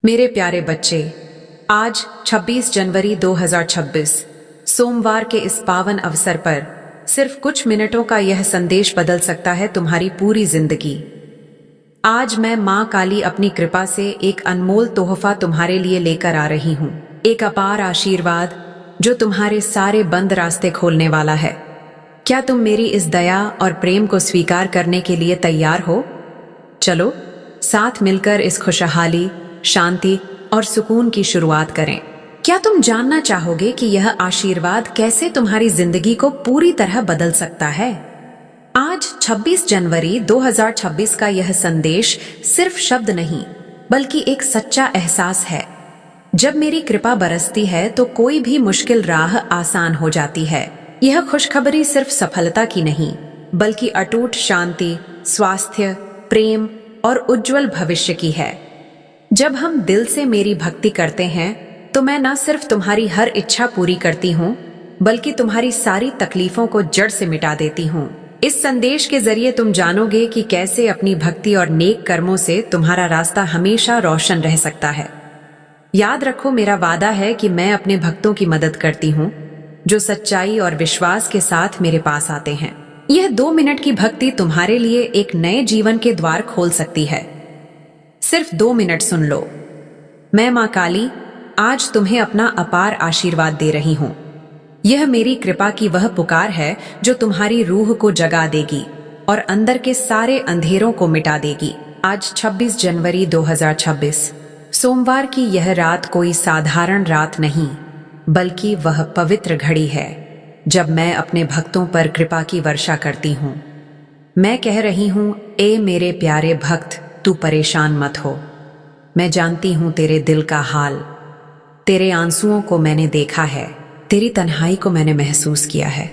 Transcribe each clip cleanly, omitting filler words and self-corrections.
मेरे प्यारे बच्चे, आज 26 जनवरी 2026 सोमवार के इस पावन अवसर पर सिर्फ कुछ मिनटों का यह संदेश बदल सकता है तुम्हारी पूरी जिंदगी। आज मैं माँ काली अपनी कृपा से एक अनमोल तोहफा तुम्हारे लिए लेकर आ रही हूँ। एक अपार आशीर्वाद जो तुम्हारे सारे बंद रास्ते खोलने वाला है। क्या तुम मेरी इस दया और प्रेम को स्वीकार करने के लिए तैयार हो? चलो साथ मिलकर इस खुशहाली, शांति और सुकून की शुरुआत करें। क्या तुम जानना चाहोगे कि यह आशीर्वाद कैसे तुम्हारी जिंदगी को पूरी तरह बदल सकता है? आज 26 जनवरी 2026 का यह संदेश सिर्फ शब्द नहीं, बल्कि एक सच्चा एहसास है। जब मेरी कृपा बरसती है तो कोई भी मुश्किल राह आसान हो जाती है। यह खुशखबरी सिर्फ सफलता की नहीं, बल्कि अटूट शांति, स्वास्थ्य, प्रेम और उज्जवल भविष्य की है। जब हम दिल से मेरी भक्ति करते हैं तो मैं न सिर्फ तुम्हारी हर इच्छा पूरी करती हूँ, बल्कि तुम्हारी सारी तकलीफों को जड़ से मिटा देती हूँ। इस संदेश के जरिए तुम जानोगे कि कैसे अपनी भक्ति और नेक कर्मों से तुम्हारा रास्ता हमेशा रोशन रह सकता है। याद रखो, मेरा वादा है कि मैं अपने भक्तों की मदद करती हूँ जो सच्चाई और विश्वास के साथ मेरे पास आते हैं। यह 2 मिनट की भक्ति तुम्हारे लिए एक नए जीवन के द्वार खोल सकती है। सिर्फ 2 मिनट सुन लो। मैं माँ काली आज तुम्हें अपना अपार आशीर्वाद दे रही हूँ। यह मेरी कृपा की वह पुकार है जो तुम्हारी रूह को जगा देगी और अंदर के सारे अंधेरों को मिटा देगी। आज 26 जनवरी 2026 सोमवार की यह रात कोई साधारण रात नहीं, बल्कि वह पवित्र घड़ी है जब मैं अपने भक्तों पर कृपा की वर्षा करती हूँ। मैं कह रही हूँ, ए मेरे प्यारे भक्त, तू परेशान मत हो। मैं जानती हूं तेरे दिल का हाल, तेरे आंसुओं को मैंने देखा है, तेरी तन्हाई को मैंने महसूस किया है,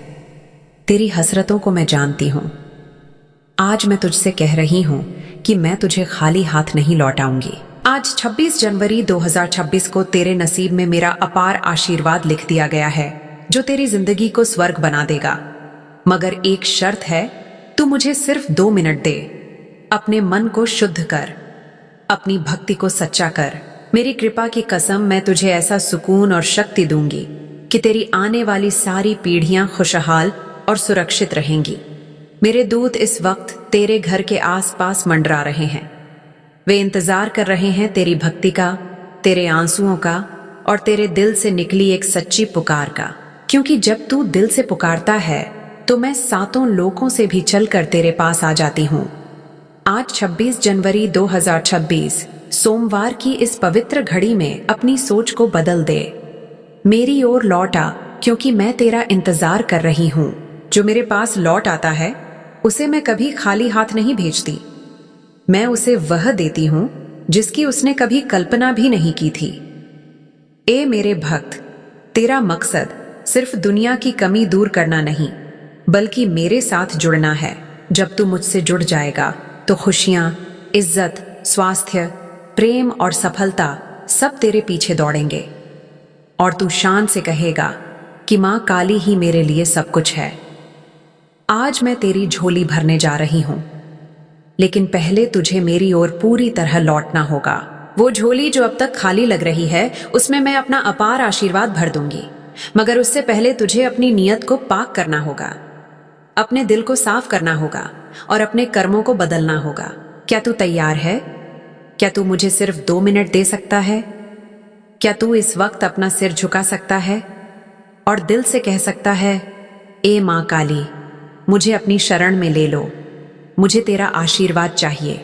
तेरी हसरतों को मैं जानती हूं। आज मैं तुझसे कह रही हूं कि मैं तुझे खाली हाथ नहीं लौटाऊंगी। आज 26 जनवरी 2026 को तेरे नसीब में मेरा अपार आशीर्वाद लिख दिया गया है जो तेरी जिंदगी को स्वर्ग बना देगा। मगर एक शर्त है, तू मुझे सिर्फ 2 मिनट दे। अपने मन को शुद्ध कर, अपनी भक्ति को सच्चा कर। मेरी कृपा की कसम, मैं तुझे ऐसा सुकून और शक्ति दूंगी कि तेरी आने वाली सारी पीढ़ियां खुशहाल और सुरक्षित रहेंगी। मेरे दूत इस वक्त तेरे घर के आसपास मंडरा रहे हैं। वे इंतजार कर रहे हैं तेरी भक्ति का, तेरे आंसुओं का और तेरे दिल से निकली एक सच्ची पुकार का। क्योंकि जब तू दिल से पुकारता है तो मैं 7 लोकों से भी चलकर तेरे पास आ जाती हूँ। आज 26 जनवरी 2026 सोमवार की इस पवित्र घड़ी में अपनी सोच को बदल दे। मेरी ओर लौट आ, क्योंकि मैं तेरा इंतजार कर रही हूँ। जो मेरे पास लौट आता है उसे मैं कभी खाली हाथ नहीं भेजती। मैं उसे वह देती हूँ जिसकी उसने कभी कल्पना भी नहीं की थी। ए मेरे भक्त, तेरा मकसद सिर्फ दुनिया की कमी दूर करना नहीं, बल्कि मेरे साथ जुड़ना है। जब तू मुझसे जुड़ जाएगा तो खुशियां, इज्जत, स्वास्थ्य, प्रेम और सफलता सब तेरे पीछे दौड़ेंगे और तू शान से कहेगा कि माँ काली ही मेरे लिए सब कुछ है। आज मैं तेरी झोली भरने जा रही हूं, लेकिन पहले तुझे मेरी ओर पूरी तरह लौटना होगा। वो झोली जो अब तक खाली लग रही है, उसमें मैं अपना अपार आशीर्वाद भर दूंगी। मगर उससे पहले तुझे अपनी नीयत को पाक करना होगा, अपने दिल को साफ करना होगा और अपने कर्मों को बदलना होगा। क्या तू तैयार है? क्या तू मुझे सिर्फ 2 मिनट दे सकता है? क्या तू इस वक्त अपना सिर झुका सकता है और दिल से कह सकता है, ए माँ काली, मुझे अपनी शरण में ले लो, मुझे तेरा आशीर्वाद चाहिए।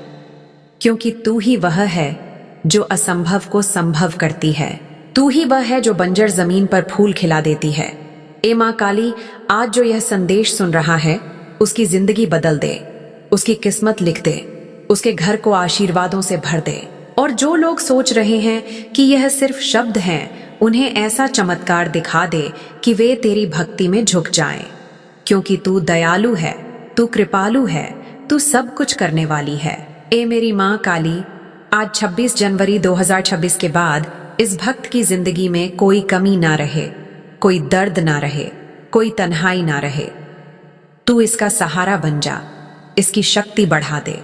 क्योंकि तू ही वह है जो असंभव को संभव करती है। तू ही वह है जो बंजर जमीन पर फूल खिला देती है। ए माँ काली, आज जो यह संदेश सुन रहा है उसकी जिंदगी बदल दे, उसकी किस्मत लिख दे, उसके घर को आशीर्वादों से भर दे। और जो लोग सोच रहे हैं कि यह सिर्फ शब्द हैं, उन्हें ऐसा चमत्कार दिखा दे कि वे तेरी भक्ति में झुक जाएं। क्योंकि तू दयालु है, तू कृपालु है, तू सब कुछ करने वाली है। ए मेरी माँ काली, आज 26 जनवरी 2026 के बाद इस भक्त की जिंदगी में कोई कमी ना रहे, कोई दर्द ना रहे, कोई तन्हाई ना रहे। तू इसका सहारा बन जा, इसकी शक्ति बढ़ा दे,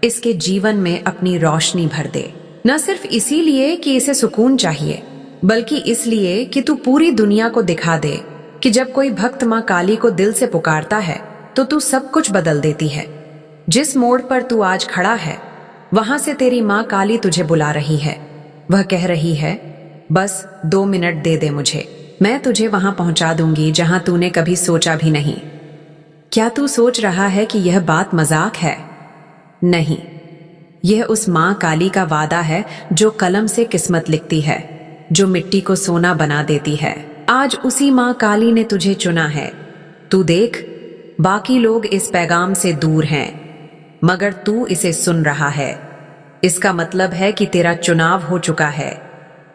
इसके जीवन में अपनी रोशनी भर दे। न सिर्फ इसीलिए कि इसे सुकून चाहिए, बल्कि इसलिए कि तू पूरी दुनिया को दिखा दे कि जब कोई भक्त माँ काली को दिल से पुकारता है तो तू सब कुछ बदल देती है। जिस मोड़ पर तू आज खड़ा है, वहां से तेरी माँ काली तुझे बुला रही है। वह कह रही है, बस 2 मिनट दे दे मुझे, मैं तुझे वहां पहुंचा दूंगी जहां तूने कभी सोचा भी नहीं। क्या तू सोच रहा है कि यह बात मजाक है? नहीं, यह उस माँ काली का वादा है जो कलम से किस्मत लिखती है, जो मिट्टी को सोना बना देती है। आज उसी माँ काली ने तुझे चुना है। तू देख, बाकी लोग इस पैगाम से दूर हैं, मगर तू इसे सुन रहा है। इसका मतलब है कि तेरा चुनाव हो चुका है।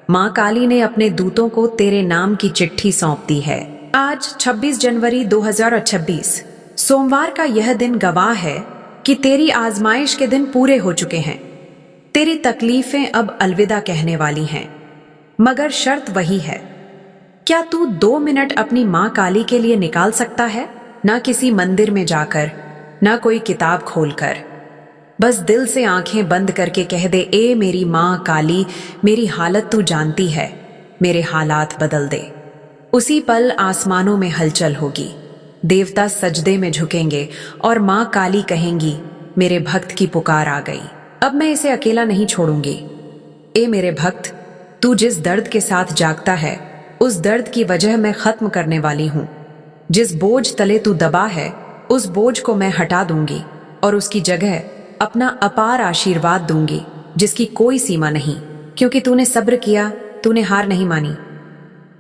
माँ काली ने अपने दूतों को तेरे नाम की चिट्ठी सौंप दी है। आज 26 जनवरी 2026 सोमवार का यह दिन गवाह है कि तेरी आजमाइश के दिन पूरे हो चुके हैं। तेरी तकलीफें अब अलविदा कहने वाली हैं, मगर शर्त वही है। क्या तू 2 मिनट अपनी माँ काली के लिए निकाल सकता है? ना किसी मंदिर में जाकर, ना कोई किताब खोलकर, बस दिल से आंखें बंद करके कह दे, ए मेरी माँ काली, मेरी हालत तू जानती है, मेरे हालात बदल दे। उसी पल आसमानों में हलचल होगी, देवता सजदे में झुकेंगे और माँ काली कहेंगी, मेरे भक्त की पुकार आ गई, अब मैं इसे अकेला नहीं छोड़ूंगी। ए मेरे भक्त, तू जिस दर्द के साथ जागता है, उस दर्द की वजह मैं खत्म करने वाली हूं। जिस बोझ तले तू दबा है, उस बोझ को मैं हटा दूंगी और उसकी जगह अपना अपार आशीर्वाद दूंगी, जिसकी कोई सीमा नहीं। क्योंकि तूने सब्र किया, तूने हार नहीं मानी।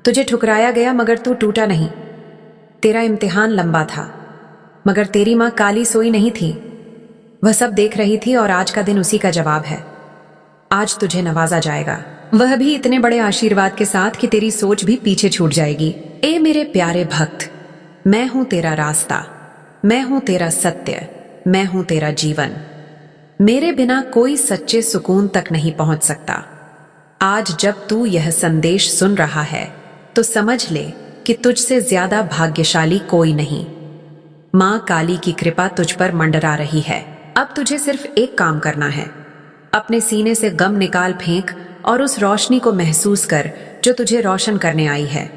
तुझे ठुकराया गया मगर तू टूटा नहीं। तेरा इम्तिहान लंबा था, मगर तेरी माँ काली सोई नहीं थी। वह सब देख रही थी और आज का दिन उसी का जवाब है। आज तुझे नवाजा जाएगा, वह भी इतने बड़े आशीर्वाद के साथ कि तेरी सोच भी पीछे छूट जाएगी। ए मेरे प्यारे भक्त, मैं हूं तेरा रास्ता, मैं हूं तेरा सत्य, मैं हूं तेरा जीवन। मेरे बिना कोई सच्चे सुकून तक नहीं पहुंच सकता। आज जब तू यह संदेश सुन रहा है तो समझ ले कि तुझसे ज्यादा भाग्यशाली कोई नहीं। मां काली की कृपा तुझ पर मंडरा रही है। अब तुझे सिर्फ एक काम करना है, अपने सीने से गम निकाल फेंक और उस रोशनी को महसूस कर जो तुझे रोशन करने आई है।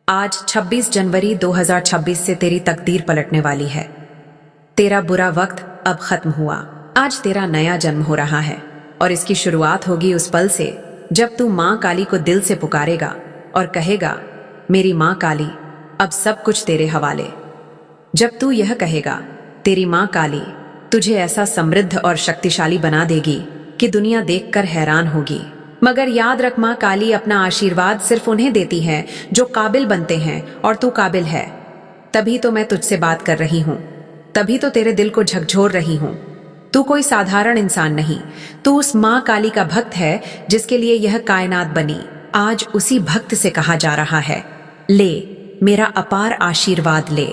आज 26 जनवरी 2026 से तेरी तकदीर पलटने वाली है। तेरा बुरा वक्त अब खत्म हुआ। आज तेरा नया जन्म हो रहा है और इसकी शुरुआत होगी उस पल से जब तू माँ काली को दिल से पुकारेगा और कहेगा, मेरी माँ काली, अब सब कुछ तेरे हवाले। जब तू यह कहेगा, तेरी माँ काली तुझे ऐसा समृद्ध और शक्तिशाली बना देगी कि दुनिया देखकर हैरान होगी। मगर याद रख, माँ काली अपना आशीर्वाद सिर्फ उन्हें देती है जो काबिल बनते हैं, और तू काबिल है। तभी तो मैं तुझसे बात कर रही हूँ, तभी तो तेरे दिल को झकझोर रही हूँ। तू कोई साधारण इंसान नहीं, तू उस माँ काली का भक्त है जिसके लिए यह कायनात बनी। आज उसी भक्त से कहा जा रहा है, ले मेरा अपार आशीर्वाद ले,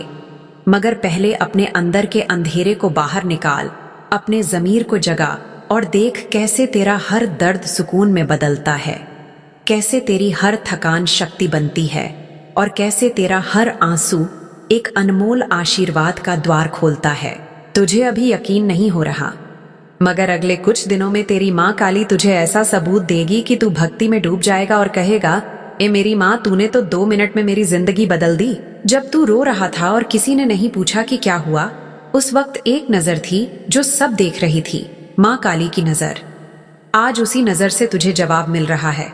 मगर पहले अपने अंदर के अंधेरे को बाहर निकाल, अपने जमीर को जगा और देख कैसे तेरा हर दर्द सुकून में बदलता है, कैसे तेरी हर थकान शक्ति बनती है और कैसे तेरा हर आंसू एक अनमोल आशीर्वाद का द्वार खोलता है। तुझे अभी यकीन नहीं हो रहा, मगर अगले कुछ दिनों में तेरी माँ काली तुझे ऐसा सबूत देगी कि तू भक्ति में डूब जाएगा और कहेगा, ए मेरी माँ, तूने तो 2 मिनट में मेरी जिंदगी बदल दी। जब तू रो रहा था और किसी ने नहीं पूछा कि क्या हुआ, उस वक्त एक नजर थी जो सब देख रही थी, माँ काली की नजर। आज उसी नजर से तुझे जवाब मिल रहा है।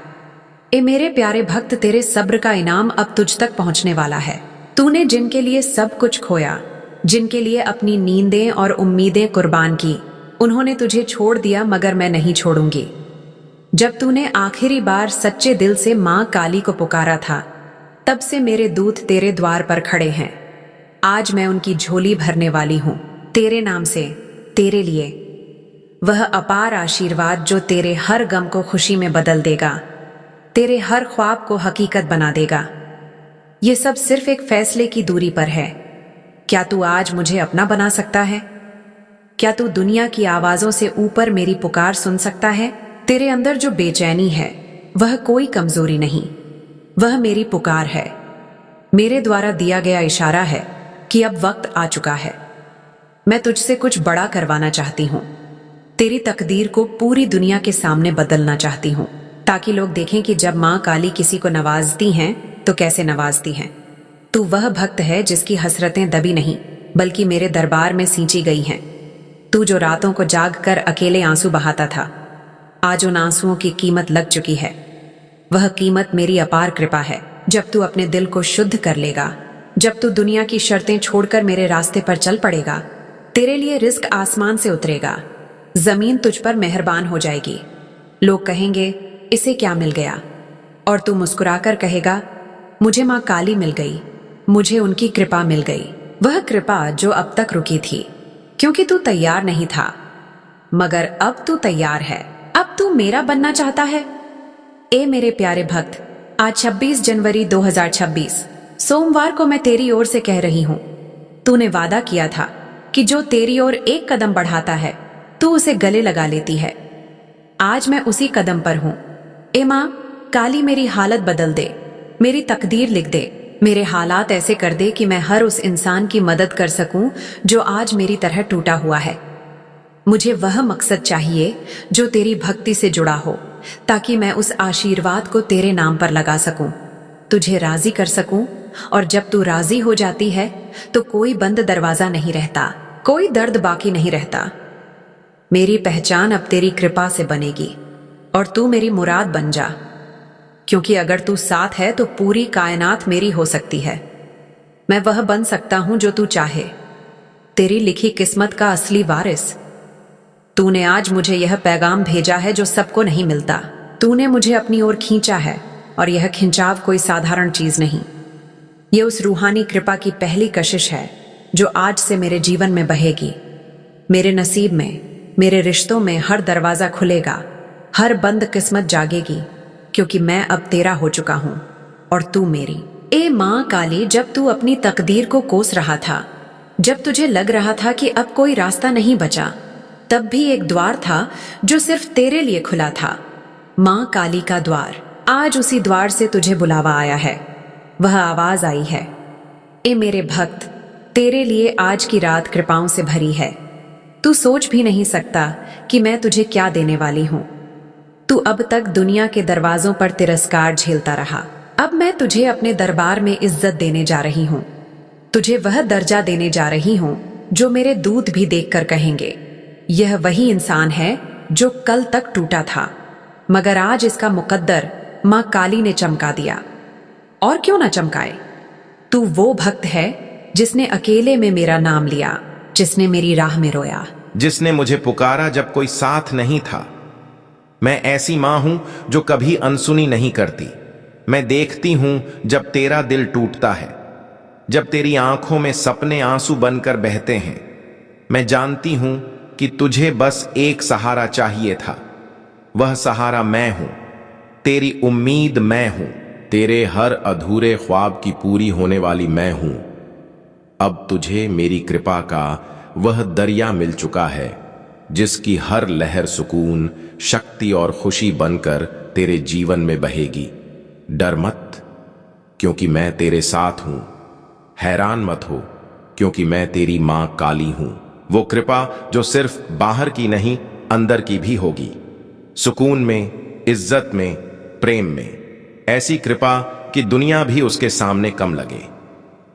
ए मेरे प्यारे भक्त, तेरे सब्र का इनाम अब तुझ तक पहुंचने वाला है। तूने जिनके लिए सब कुछ खोया, जिनके लिए अपनी नींदें और उम्मीदें कुर्बान की, उन्होंने तुझे छोड़ दिया, मगर मैं नहीं छोड़ूंगी। जब तूने आखिरी बार सच्चे दिल से माँ काली को पुकारा था, तब से मेरे दूत तेरे द्वार पर खड़े हैं। आज मैं उनकी झोली भरने वाली हूं, तेरे नाम से, तेरे लिए। वह अपार आशीर्वाद जो तेरे हर गम को खुशी में बदल देगा, तेरे हर ख्वाब को हकीकत बना देगा। ये सब सिर्फ एक फैसले की दूरी पर है। क्या तू आज मुझे अपना बना सकता है? क्या तू दुनिया की आवाजों से ऊपर मेरी पुकार सुन सकता है? तेरे अंदर जो बेचैनी है वह कोई कमजोरी नहीं, वह मेरी पुकार है, मेरे द्वारा दिया गया इशारा है कि अब वक्त आ चुका है। मैं तुझसे कुछ बड़ा करवाना चाहती हूं। तेरी तकदीर को पूरी दुनिया के सामने बदलना चाहती हूँ, ताकि लोग देखें कि जब माँ काली किसी को नवाजती हैं तो कैसे नवाजती हैं। तू वह भक्त है जिसकी हसरतें दबी नहीं बल्कि मेरे दरबार में सींची गई हैं। तू जो रातों को जाग कर अकेले आंसू बहाता था, आज उन आंसुओं की कीमत लग चुकी है। वह कीमत मेरी अपार कृपा है। जब तू अपने दिल को शुद्ध कर लेगा, जब तू दुनिया की शर्तें छोड़कर मेरे रास्ते पर चल पड़ेगा, तेरे लिए रिस्क आसमान से उतरेगा, जमीन तुझ पर मेहरबान हो जाएगी। लोग कहेंगे इसे क्या मिल गया, और तू मुस्कुराकर कहेगा मुझे माँ काली मिल गई, मुझे उनकी कृपा मिल गई। वह कृपा जो अब तक रुकी थी क्योंकि तू तैयार नहीं था, मगर अब तू तैयार है। अब तू मेरा बनना चाहता है। ए मेरे प्यारे भक्त, आज 26 जनवरी 2026 सोमवार को मैं तेरी ओर से कह रही हूं। तूने वादा किया था कि जो तेरी ओर एक कदम बढ़ाता है तू उसे गले लगा लेती है। आज मैं उसी कदम पर हूं। ए मां काली, मेरी हालत बदल दे, मेरी तकदीर लिख दे, मेरे हालात ऐसे कर दे कि मैं हर उस इंसान की मदद कर सकूं जो आज मेरी तरह टूटा हुआ है। मुझे वह मकसद चाहिए जो तेरी भक्ति से जुड़ा हो, ताकि मैं उस आशीर्वाद को तेरे नाम पर लगा सकूं, तुझे राजी कर सकूं। और जब तू राजी हो जाती है तो कोई बंद दरवाजा नहीं रहता, कोई दर्द बाकी नहीं रहता। मेरी पहचान अब तेरी कृपा से बनेगी और तू मेरी मुराद बन जा, क्योंकि अगर तू साथ है तो पूरी कायनात मेरी हो सकती है। मैं वह बन सकता हूं जो तू चाहे, तेरी लिखी किस्मत का असली वारिस। तूने आज मुझे यह पैगाम भेजा है जो सबको नहीं मिलता। तूने मुझे अपनी ओर खींचा है और यह खिंचाव कोई साधारण चीज नहीं। यह उस रूहानी कृपा की पहली कशिश है जो आज से मेरे जीवन में बहेगी। मेरे नसीब में, मेरे रिश्तों में हर दरवाजा खुलेगा, हर बंद किस्मत जागेगी, क्योंकि मैं अब तेरा हो चुका हूं और तू मेरी। ए मां काली, जब तू अपनी तकदीर को कोस रहा था, जब तुझे लग रहा था कि अब कोई रास्ता नहीं बचा, तब भी एक द्वार था जो सिर्फ तेरे लिए खुला था। मां काली का द्वार। आज उसी द्वार से तुझे बुलावा आया है। वह आवाज आई है, ए मेरे भक्त, तेरे लिए आज की रात कृपाओं से भरी है। तू सोच भी नहीं सकता कि मैं तुझे क्या देने वाली हूं। तू अब तक दुनिया के दरवाजों पर तिरस्कार झेलता रहा, अब मैं तुझे अपने दरबार में इज्जत देने जा रही हूं। तुझे वह दर्जा देने जा रही हूं जो मेरे दूत भी देखकर कहेंगे यह वही इंसान है जो कल तक टूटा था, मगर आज इसका मुकद्दर मां काली ने चमका दिया। और क्यों ना चमकाए। तू वो भक्त है जिसने अकेले में मेरा नाम लिया, जिसने मेरी राह में रोया, जिसने मुझे पुकारा जब कोई साथ नहीं था। मैं ऐसी मां हूं जो कभी अनसुनी नहीं करती। मैं देखती हूं जब तेरा दिल टूटता है, जब तेरी आंखों में सपने आंसू बनकर बहते हैं। मैं जानती हूं कि तुझे बस एक सहारा चाहिए था। वह सहारा मैं हूं, तेरी उम्मीद मैं हूं, तेरे हर अधूरे ख्वाब की पूरी होने वाली मैं हूं। अब तुझे मेरी कृपा का वह दरिया मिल चुका है जिसकी हर लहर सुकून, शक्ति और खुशी बनकर तेरे जीवन में बहेगी। डर मत, क्योंकि मैं तेरे साथ हूं। हैरान मत हो, क्योंकि मैं तेरी मां काली हूं। वो कृपा जो सिर्फ बाहर की नहीं, अंदर की भी होगी। सुकून में, इज्जत में, प्रेम में। ऐसी कृपा कि दुनिया भी उसके सामने कम लगे।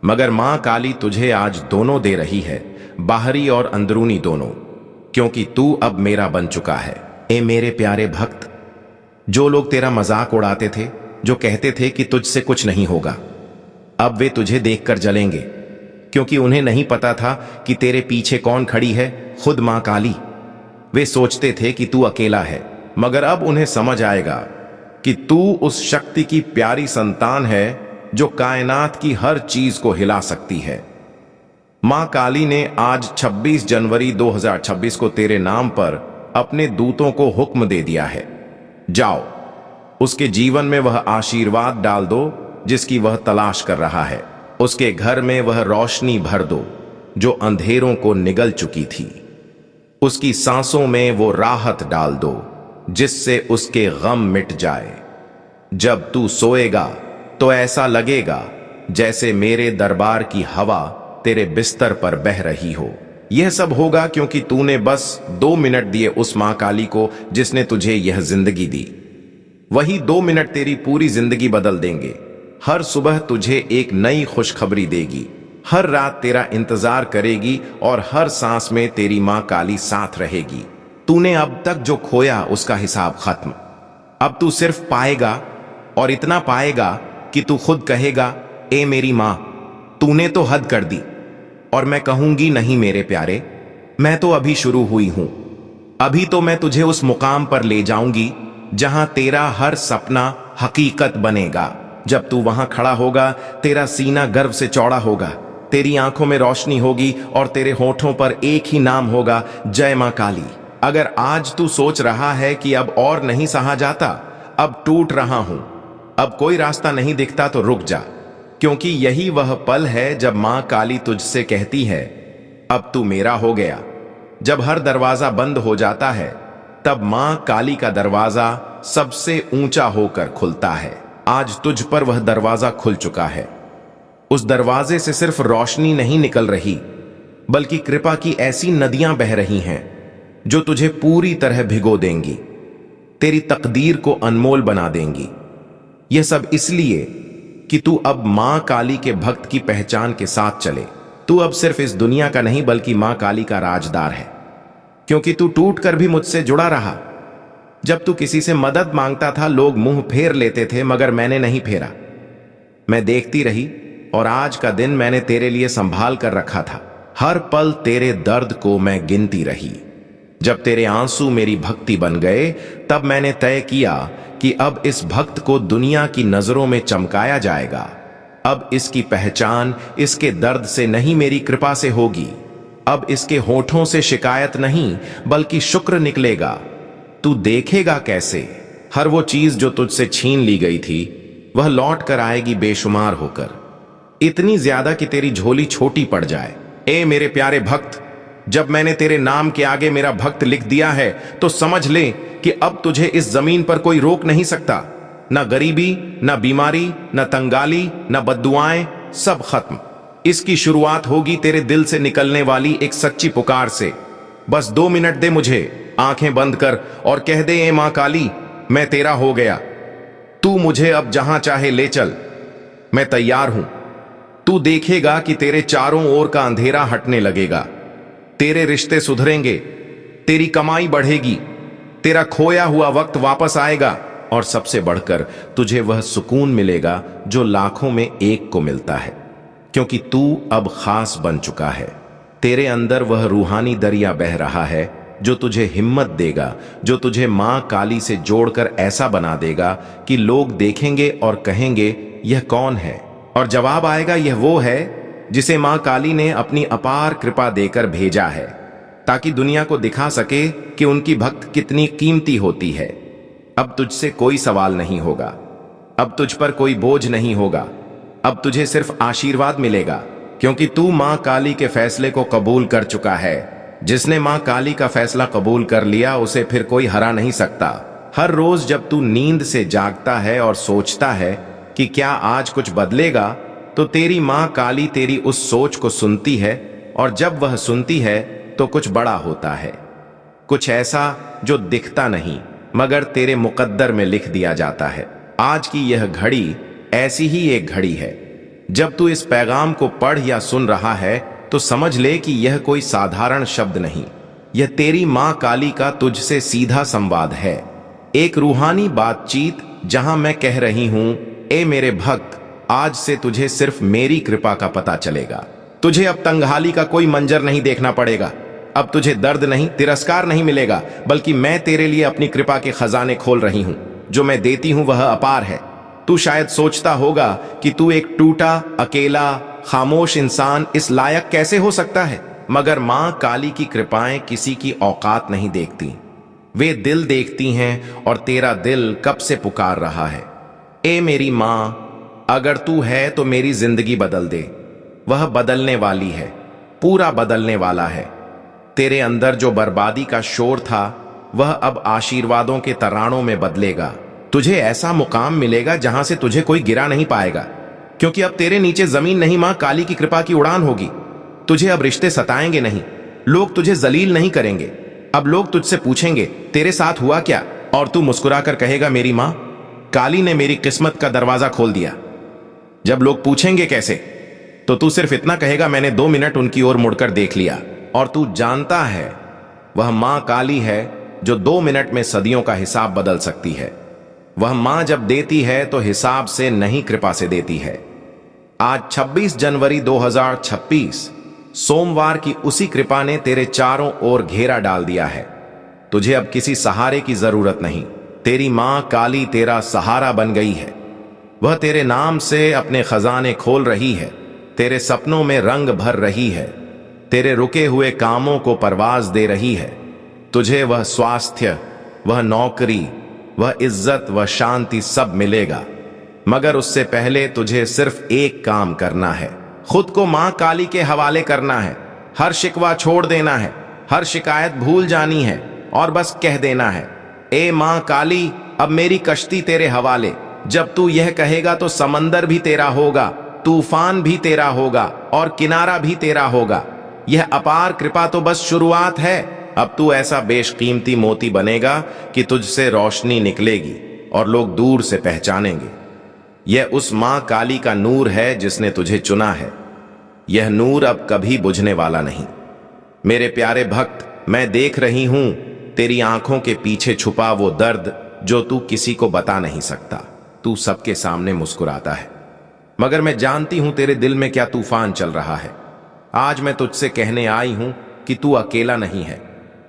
मगर मां काली तुझे आज दोनों दे रही है, बाहरी और अंदरूनी दोनों, क्योंकि तू अब मेरा बन चुका है। ए मेरे प्यारे भक्त, जो लोग तेरा मजाक उड़ाते थे, जो कहते थे कि तुझसे कुछ नहीं होगा, अब वे तुझे देखकर जलेंगे, क्योंकि उन्हें नहीं पता था कि तेरे पीछे कौन खड़ी है, खुद मां काली। वे सोचते थे कि तू अकेला है, मगर अब उन्हें समझ आएगा कि तू उस शक्ति की प्यारी संतान है जो कायनात की हर चीज को हिला सकती है। मां काली ने आज 26 जनवरी 2026 को तेरे नाम पर अपने दूतों को हुक्म दे दिया है। जाओ, उसके जीवन में वह आशीर्वाद डाल दो जिसकी वह तलाश कर रहा है। उसके घर में वह रोशनी भर दो जो अंधेरों को निगल चुकी थी। उसकी सांसों में वो राहत डाल दो जिससे उसके गम मिट जाए। जब तू सोएगा तो ऐसा लगेगा जैसे मेरे दरबार की हवा तेरे बिस्तर पर बह रही हो। यह सब होगा क्योंकि तूने बस 2 मिनट दिए उस मां काली को जिसने तुझे यह जिंदगी दी। वही 2 मिनट तेरी पूरी जिंदगी बदल देंगे। हर सुबह तुझे एक नई खुशखबरी देगी, हर रात तेरा इंतजार करेगी और हर सांस में तेरी मां काली साथ रहेगी। तूने अब तक जो खोया उसका हिसाब खत्म। अब तू सिर्फ पाएगा और इतना पाएगा कि तू खुद कहेगा, ए मेरी मां, तूने तो हद कर दी। और मैं कहूंगी, नहीं मेरे प्यारे, मैं तो अभी शुरू हुई हूं। अभी तो मैं तुझे उस मुकाम पर ले जाऊंगी जहां तेरा हर सपना हकीकत बनेगा। जब तू वहां खड़ा होगा, तेरा सीना गर्व से चौड़ा होगा, तेरी आंखों में रोशनी होगी और तेरे होठों पर एक ही नाम होगा, जय मां काली। अगर आज तू सोच रहा है कि अब और नहीं सहा जाता, अब टूट रहा हूं, अब कोई रास्ता नहीं दिखता, तो रुक जा, क्योंकि यही वह पल है जब मां काली तुझसे कहती है, अब तू मेरा हो गया। जब हर दरवाजा बंद हो जाता है, तब मां काली का दरवाजा सबसे ऊंचा होकर खुलता है। आज तुझ पर वह दरवाजा खुल चुका है। उस दरवाजे से सिर्फ रोशनी नहीं निकल रही, बल्कि कृपा की ऐसी नदियां बह रही हैं जो तुझे पूरी तरह भिगो देंगी, तेरी तकदीर को अनमोल बना देंगी। यह सब इसलिए कि तू अब मां काली के भक्त की पहचान के साथ चले। तू अब सिर्फ इस दुनिया का नहीं बल्कि मां काली का राजदार है, क्योंकि तू टूट कर भी मुझसे जुड़ा रहा। जब तू किसी से मदद मांगता था, लोग मुंह फेर लेते थे, मगर मैंने नहीं फेरा। मैं देखती रही और आज का दिन मैंने तेरे लिए संभाल कर रखा था। हर पल तेरे दर्द को मैं गिनती रही। जब तेरे आंसू मेरी भक्ति बन गए, तब मैंने तय किया कि अब इस भक्त को दुनिया की नजरों में चमकाया जाएगा। अब इसकी पहचान इसके दर्द से नहीं, मेरी कृपा से होगी। अब इसके होठों से शिकायत नहीं, बल्कि शुक्र निकलेगा। तू देखेगा कैसे हर वो चीज जो तुझसे छीन ली गई थी, वह लौट कर आएगी बेशुमार होकर, इतनी ज्यादा कि तेरी झोली छोटी पड़ जाए। ए मेरे प्यारे भक्त, जब मैंने तेरे नाम के आगे मेरा भक्त लिख दिया है, तो समझ ले कि अब तुझे इस जमीन पर कोई रोक नहीं सकता। न गरीबी, न बीमारी, न तंगाली, न बद्दुआएं, सब खत्म। इसकी शुरुआत होगी तेरे दिल से निकलने वाली एक सच्ची पुकार से। बस 2 मिनट दे मुझे, आंखें बंद कर और कह दे, ए मां काली, मैं तेरा हो गया। तू मुझे अब जहां चाहे ले चल, मैं तैयार हूं। तू देखेगा कि तेरे चारों ओर का अंधेरा हटने लगेगा, तेरे रिश्ते सुधरेंगे, तेरी कमाई बढ़ेगी, तेरा खोया हुआ वक्त वापस आएगा, और सबसे बढ़कर तुझे वह सुकून मिलेगा जो लाखों में एक को मिलता है, क्योंकि तू अब खास बन चुका है। तेरे अंदर वह रूहानी दरिया बह रहा है जो तुझे हिम्मत देगा, जो तुझे मां काली से जोड़कर ऐसा बना देगा कि लोग देखेंगे और कहेंगे, यह कौन है? और जवाब आएगा, यह वो है जिसे मां काली ने अपनी अपार कृपा देकर भेजा है, ताकि दुनिया को दिखा सके कि उनकी भक्त कितनी कीमती होती है। अब तुझसे कोई सवाल नहीं होगा, अब तुझ पर कोई बोझ नहीं होगा, अब तुझे सिर्फ आशीर्वाद मिलेगा, क्योंकि तू मां काली के फैसले को कबूल कर चुका है। जिसने मां काली का फैसला कबूल कर लिया, उसे फिर कोई हरा नहीं सकता। हर रोज जब तू नींद से जागता है और सोचता है कि क्या आज कुछ बदलेगा, तो तेरी मां काली तेरी उस सोच को सुनती है, और जब वह सुनती है तो कुछ बड़ा होता है, कुछ ऐसा जो दिखता नहीं मगर तेरे मुकद्दर में लिख दिया जाता है। आज की यह घड़ी ऐसी ही एक घड़ी है। जब तू इस पैगाम को पढ़ या सुन रहा है, तो समझ ले कि यह कोई साधारण शब्द नहीं, यह तेरी मां काली का तुझसे सीधा संवाद है। एक रूहानी बातचीत जहां मैं कह रही हूं, ए मेरे भक्त, आज से तुझे सिर्फ मेरी कृपा का पता चलेगा। तुझे अब तंगहाली का कोई मंजर नहीं देखना पड़ेगा। अब तुझे दर्द नहीं, तिरस्कार नहीं मिलेगा, बल्कि मैं तेरे लिए अपनी कृपा के खजाने खोल रही हूं। जो मैं देती हूं वह अपार है। तू शायद सोचता होगा कि तू एक टूटा, अकेला, खामोश इंसान इस लायक कैसे हो सकता है, मगर मां काली की कृपाएं किसी की औकात नहीं देखती, वे दिल देखती हैं, और तेरा दिल कब से पुकार रहा है। ए मेरी मां, अगर तू है तो मेरी जिंदगी बदल दे। वह बदलने वाली है, पूरा बदलने वाला है। तेरे अंदर जो बर्बादी का शोर था, वह अब आशीर्वादों के तरानों में बदलेगा। तुझे ऐसा मुकाम मिलेगा जहां से तुझे कोई गिरा नहीं पाएगा, क्योंकि अब तेरे नीचे जमीन नहीं, मां काली की कृपा की उड़ान होगी। तुझे अब रिश्ते सताएंगे नहीं, लोग तुझे जलील नहीं करेंगे। अब लोग तुझसे पूछेंगे तेरे साथ हुआ क्या, और तू मुस्कुराकर कहेगा मेरी मां काली ने मेरी किस्मत का दरवाजा खोल दिया। जब लोग पूछेंगे कैसे, तो तू सिर्फ इतना कहेगा मैंने 2 मिनट उनकी ओर मुड़कर देख लिया। और तू जानता है वह मां काली है जो 2 मिनट में सदियों का हिसाब बदल सकती है। वह मां जब देती है तो हिसाब से नहीं, कृपा से देती है। आज 26 जनवरी 2026 सोमवार की उसी कृपा ने तेरे चारों ओर घेरा डाल दिया है। तुझे अब किसी सहारे की जरूरत नहीं। तेरी मां काली तेरा सहारा बन गई है। वह तेरे नाम से अपने खजाने खोल रही है, तेरे सपनों में रंग भर रही है, तेरे रुके हुए कामों को परवाज दे रही है। तुझे वह स्वास्थ्य, वह नौकरी, वह इज्जत, वह शांति सब मिलेगा, मगर उससे पहले तुझे सिर्फ एक काम करना है। खुद को मां काली के हवाले करना है। हर शिकवा छोड़ देना है, हर शिकायत भूल जानी है और बस कह देना है ए मां काली अब मेरी कश्ती तेरे हवाले। जब तू यह कहेगा तो समंदर भी तेरा होगा, तूफान भी तेरा होगा और किनारा भी तेरा होगा। यह अपार कृपा तो बस शुरुआत है। अब तू ऐसा बेशकीमती मोती बनेगा कि तुझसे रोशनी निकलेगी और लोग दूर से पहचानेंगे। यह उस मां काली का नूर है जिसने तुझे चुना है। यह नूर अब कभी बुझने वाला नहीं। मेरे प्यारे भक्त, मैं देख रही हूं तेरी आंखों के पीछे छुपा वो दर्द जो तू किसी को बता नहीं सकता। तू सबके सामने मुस्कुराता है, मगर मैं जानती हूं तेरे दिल में क्या तूफान चल रहा है। आज मैं तुझसे कहने आई हूं कि तू अकेला नहीं है।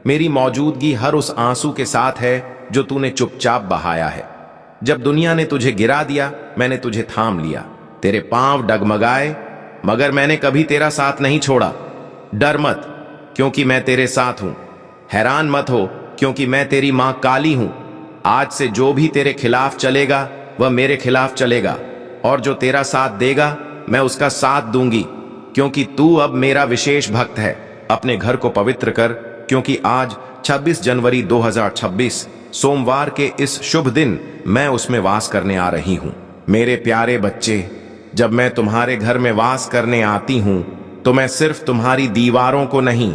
मेरी मौजूदगी हर उस आंसू के साथ है जो तूने चुपचाप बहाया है। जब दुनिया ने तुझे गिरा दिया, मैंने तुझे थाम लिया। तेरे पांव डगमगाए, मगर मैंने कभी तेरा साथ नहीं छोड़ा। डर मत, क्योंकि मैं तेरे साथ हूं। हैरान मत हो, क्योंकि मैं तेरी मां काली हूं। आज से जो भी तेरे खिलाफ चलेगा वह मेरे खिलाफ चलेगा, और जो तेरा साथ देगा मैं उसका साथ दूंगी, क्योंकि तू अब मेरा विशेष भक्त है। अपने घर को पवित्र कर, क्योंकि आज 26 जनवरी 2026 सोमवार के इस शुभ दिन मैं उसमें वास करने आ रही हूं। मेरे प्यारे बच्चे, जब मैं तुम्हारे घर में वास करने आती हूं तो मैं सिर्फ तुम्हारी दीवारों को नहीं,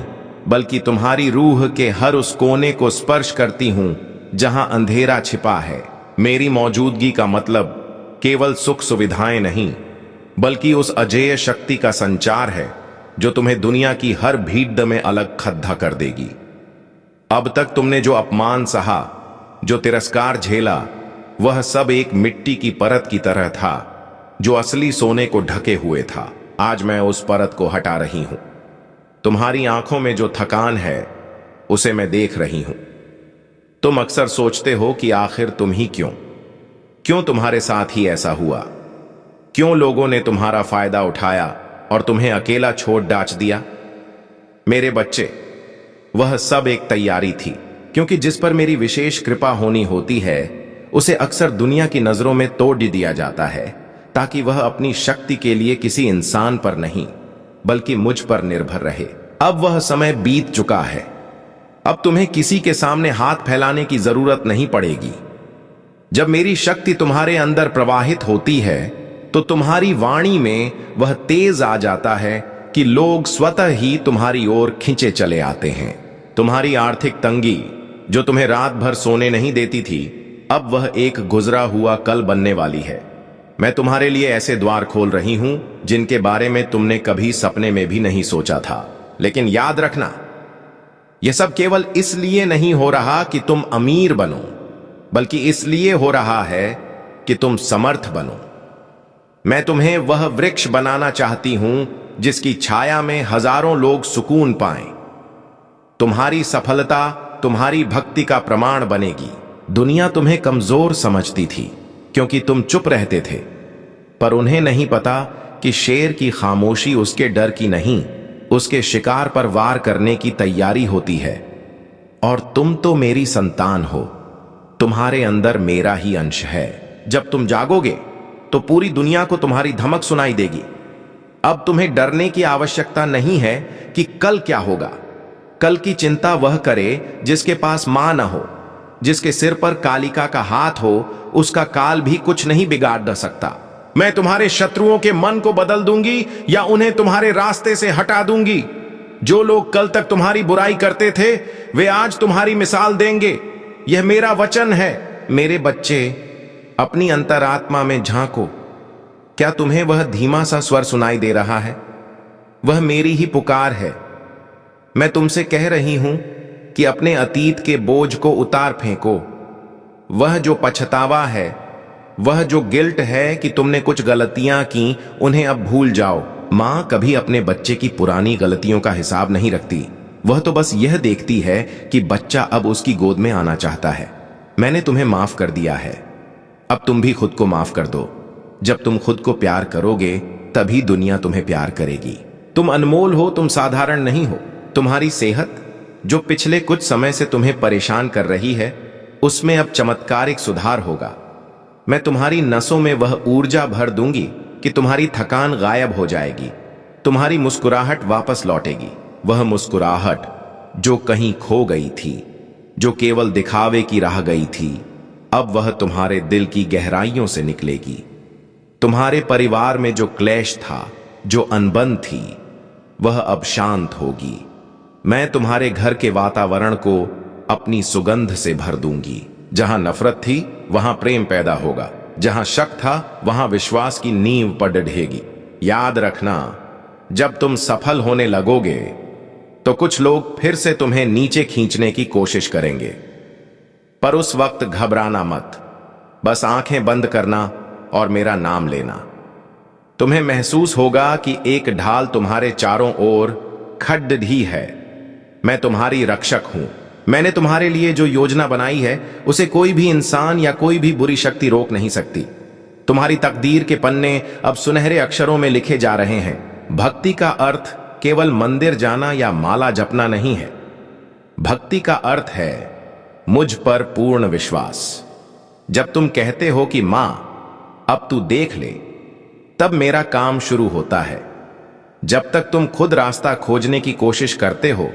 बल्कि तुम्हारी रूह के हर उस कोने को स्पर्श करती हूं जहां अंधेरा छिपा है। मेरी मौजूदगी का मतलब केवल सुख सुविधाएं नहीं, बल्कि उस अजेय शक्ति का संचार है जो तुम्हें दुनिया की हर भीड़ में अलग खद्दा कर देगी। अब तक तुमने जो अपमान सहा, जो तिरस्कार झेला, वह सब एक मिट्टी की परत की तरह था जो असली सोने को ढके हुए था। आज मैं उस परत को हटा रही हूं। तुम्हारी आंखों में जो थकान है उसे मैं देख रही हूं। तुम अक्सर सोचते हो कि आखिर तुम ही क्यों तुम्हारे साथ ही ऐसा हुआ? क्यों लोगों ने तुम्हारा फायदा उठाया और तुम्हें अकेला छोड़ डाच दिया? मेरे बच्चे, वह सब एक तैयारी थी, क्योंकि जिस पर मेरी विशेष कृपा होनी होती है उसे अक्सर दुनिया की नजरों में तोड़ दिया जाता है, ताकि वह अपनी शक्ति के लिए किसी इंसान पर नहीं बल्कि मुझ पर निर्भर रहे। अब वह समय बीत चुका है। अब तुम्हें किसी के सामने हाथ फैलाने की जरूरत नहीं पड़ेगी। जब मेरी शक्ति तुम्हारे अंदर प्रवाहित होती है तो तुम्हारी वाणी में वह तेज आ जाता है कि लोग स्वतः ही तुम्हारी ओर खींचे चले आते हैं। तुम्हारी आर्थिक तंगी जो तुम्हें रात भर सोने नहीं देती थी, अब वह एक गुजरा हुआ कल बनने वाली है। मैं तुम्हारे लिए ऐसे द्वार खोल रही हूं जिनके बारे में तुमने कभी सपने में भी नहीं सोचा था। लेकिन याद रखना, यह सब केवल इसलिए नहीं हो रहा कि तुम अमीर बनो, बल्कि इसलिए हो रहा है कि तुम समर्थ बनो। मैं तुम्हें वह वृक्ष बनाना चाहती हूं जिसकी छाया में हजारों लोग सुकून पाएं। तुम्हारी सफलता तुम्हारी भक्ति का प्रमाण बनेगी। दुनिया तुम्हें कमजोर समझती थी क्योंकि तुम चुप रहते थे, पर उन्हें नहीं पता कि शेर की खामोशी उसके डर की नहीं, उसके शिकार पर वार करने की तैयारी होती है। और तुम तो मेरी संतान हो, तुम्हारे अंदर मेरा ही अंश है। जब तुम जागोगे तो पूरी दुनिया को तुम्हारी धमक सुनाई देगी। अब तुम्हें डरने की आवश्यकता नहीं है कि कल क्या होगा। कल की चिंता वह करे जिसके पास मां न हो, जिसके सिर पर कालिका का हाथ हो। उसका काल भी कुछ नहीं बिगाड़ न सकता। मैं तुम्हारे शत्रुओं के मन को बदल दूंगी या उन्हें तुम्हारे रास्ते से हटा दूंगी। जो लोग कल तक तुम्हारी बुराई करते थे वे आज तुम्हारी मिसाल देंगे। यह मेरा वचन है। मेरे बच्चे, अपनी अंतरात्मा में झांको। क्या तुम्हें वह धीमा सा स्वर सुनाई दे रहा है? वह मेरी ही पुकार है। मैं तुमसे कह रही हूं कि अपने अतीत के बोझ को उतार फेंको। वह जो पछतावा है, वह जो गिल्ट है कि तुमने कुछ गलतियां की, उन्हें अब भूल जाओ। मां कभी अपने बच्चे की पुरानी गलतियों का हिसाब नहीं रखती। वह तो बस यह देखती है कि बच्चा अब उसकी गोद में आना चाहता है। मैंने तुम्हें माफ कर दिया है, अब तुम भी खुद को माफ कर दो। जब तुम खुद को प्यार करोगे तभी दुनिया तुम्हें प्यार करेगी। तुम अनमोल हो, तुम साधारण नहीं हो। तुम्हारी सेहत जो पिछले कुछ समय से तुम्हें परेशान कर रही है, उसमें अब चमत्कारिक सुधार होगा। मैं तुम्हारी नसों में वह ऊर्जा भर दूंगी कि तुम्हारी थकान गायब हो जाएगी। तुम्हारी मुस्कुराहट वापस लौटेगी। वह मुस्कुराहट जो कहीं खो गई थी, जो केवल दिखावे की रह गई थी, अब वह तुम्हारे दिल की गहराइयों से निकलेगी। तुम्हारे परिवार में जो क्लेश था, जो अनबन थी, वह अब शांत होगी। मैं तुम्हारे घर के वातावरण को अपनी सुगंध से भर दूंगी। जहां नफरत थी वहां प्रेम पैदा होगा। जहां शक था वहां विश्वास की नींव पर ढहेगी। याद रखना, जब तुम सफल होने लगोगे तो कुछ लोग फिर से तुम्हें नीचे खींचने की कोशिश करेंगे, पर उस वक्त घबराना मत। बस आंखें बंद करना और मेरा नाम लेना। तुम्हें महसूस होगा कि एक ढाल तुम्हारे चारों ओर खड्ड है। मैं तुम्हारी रक्षक हूं। मैंने तुम्हारे लिए जो योजना बनाई है उसे कोई भी इंसान या कोई भी बुरी शक्ति रोक नहीं सकती। तुम्हारी तकदीर के पन्ने अब सुनहरे अक्षरों में लिखे जा रहे हैं। भक्ति का अर्थ केवल मंदिर जाना या माला जपना नहीं है। भक्ति का अर्थ है मुझ पर पूर्ण विश्वास। जब तुम कहते हो कि मां अब तू देख ले, तब मेरा काम शुरू होता है। जब तक तुम खुद रास्ता खोजने की कोशिश करते हो,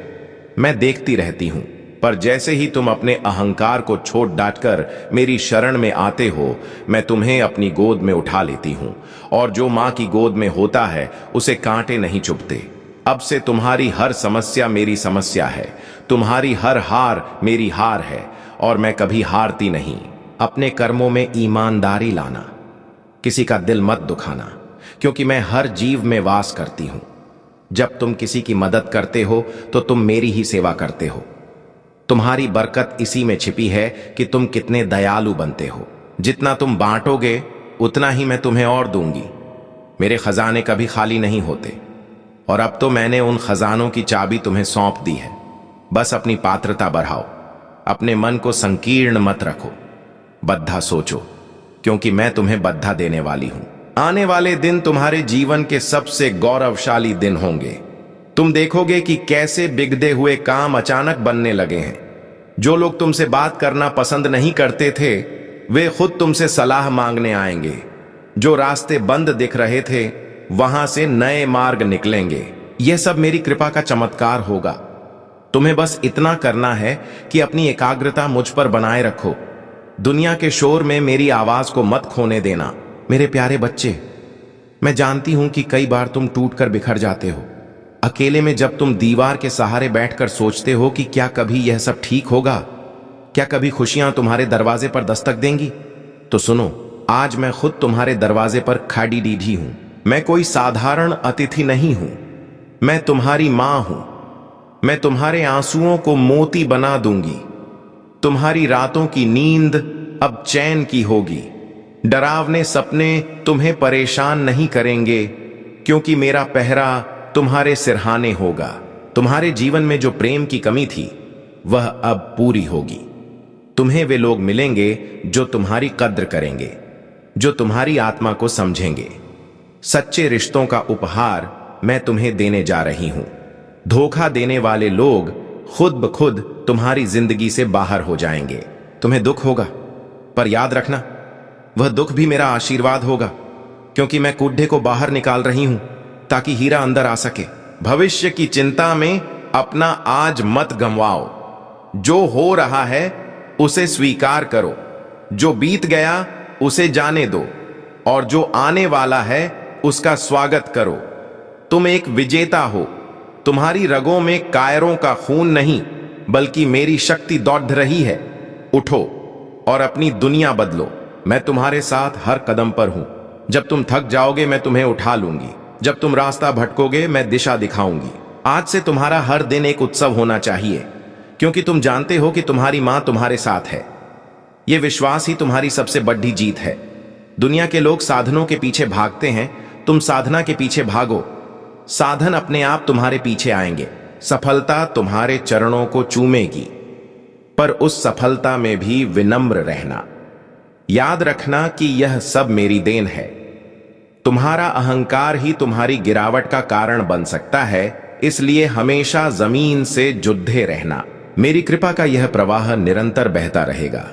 मैं देखती रहती हूं, पर जैसे ही तुम अपने अहंकार को छोड़ डांटकर मेरी शरण में आते हो, मैं तुम्हें अपनी गोद में उठा लेती हूं। और जो मां की गोद में होता है उसे कांटे नहीं चुभते। अब से तुम्हारी हर समस्या मेरी समस्या है, तुम्हारी हर हार मेरी हार है, और मैं कभी हारती नहीं। अपने कर्मों में ईमानदारी लाना, किसी का दिल मत दुखाना, क्योंकि मैं हर जीव में वास करती हूं। जब तुम किसी की मदद करते हो तो तुम मेरी ही सेवा करते हो। तुम्हारी बरकत इसी में छिपी है कि तुम कितने दयालु बनते हो। जितना तुम बांटोगे उतना ही मैं तुम्हें और दूंगी। मेरे खजाने कभी खाली नहीं होते, और अब तो मैंने उन खजानों की चाबी तुम्हें सौंप दी है। बस अपनी पात्रता बढ़ाओ, अपने मन को संकीर्ण मत रखो, बद्धा सोचो, क्योंकि मैं तुम्हें बद्धा देने वाली हूं। आने वाले दिन तुम्हारे जीवन के सबसे गौरवशाली दिन होंगे। तुम देखोगे कि कैसे बिगड़े हुए काम अचानक बनने लगे हैं। जो लोग तुमसे बात करना पसंद नहीं करते थे, वे खुद तुमसे सलाह मांगने आएंगे। जो रास्ते बंद दिख रहे थे, वहां से नए मार्ग निकलेंगे। यह सब मेरी कृपा का चमत्कार होगा। तुम्हें बस इतना करना है कि अपनी एकाग्रता मुझ पर बनाए रखो। दुनिया के शोर में मेरी आवाज को मत खोने देना। मेरे प्यारे बच्चे, मैं जानती हूं कि कई बार तुम टूटकर बिखर जाते हो। अकेले में जब तुम दीवार के सहारे बैठकर सोचते हो कि क्या कभी यह सब ठीक होगा, क्या कभी खुशियां तुम्हारे दरवाजे पर दस्तक देंगी, तो सुनो, आज मैं खुद तुम्हारे दरवाजे पर खड़ी डीढ़ी हूं। मैं कोई साधारण अतिथि नहीं हूं, मैं तुम्हारी मां हूं। मैं तुम्हारे आंसुओं को मोती बना दूंगी। तुम्हारी रातों की नींद अब चैन की होगी। डरावने सपने तुम्हें परेशान नहीं करेंगे, क्योंकि मेरा पहरा तुम्हारे सिरहाने होगा। तुम्हारे जीवन में जो प्रेम की कमी थी, वह अब पूरी होगी। तुम्हें वे लोग मिलेंगे जो तुम्हारी कद्र करेंगे, जो तुम्हारी आत्मा को समझेंगे। सच्चे रिश्तों का उपहार मैं तुम्हें देने जा रही हूं। धोखा देने वाले लोग खुद ब खुद तुम्हारी जिंदगी से बाहर हो जाएंगे। तुम्हें दुख होगा, पर याद रखना, वह दुख भी मेरा आशीर्वाद होगा, क्योंकि मैं कुड्ढे को बाहर निकाल रही हूं ताकि हीरा अंदर आ सके। भविष्य की चिंता में अपना आज मत गंवाओ। जो हो रहा है उसे स्वीकार करो। जो बीत गया उसे जाने दो, और जो आने वाला है उसका स्वागत करो। तुम एक विजेता हो, तुम्हारी रगों में कायरों का खून नहीं बल्कि मेरी शक्ति दौड़ रही है। उठो और अपनी दुनिया बदलो। मैं तुम्हारे साथ हर कदम पर हूं। जब तुम थक जाओगे मैं तुम्हें उठा लूंगी। जब तुम रास्ता भटकोगे मैं दिशा दिखाऊंगी। आज से तुम्हारा हर दिन एक उत्सव होना चाहिए, क्योंकि तुम जानते हो कि तुम्हारी मां तुम्हारे साथ है। यह विश्वास ही तुम्हारी सबसे बड़ी जीत है। दुनिया के लोग साधनों के पीछे भागते हैं, तुम साधना के पीछे भागो। साधन अपने आप तुम्हारे पीछे आएंगे। सफलता तुम्हारे चरणों को चूमेगी, पर उस सफलता में भी विनम्र रहना। याद रखना कि यह सब मेरी देन है। तुम्हारा अहंकार ही तुम्हारी गिरावट का कारण बन सकता है, इसलिए हमेशा जमीन से जुड़े रहना। मेरी कृपा का यह प्रवाह निरंतर बहता रहेगा।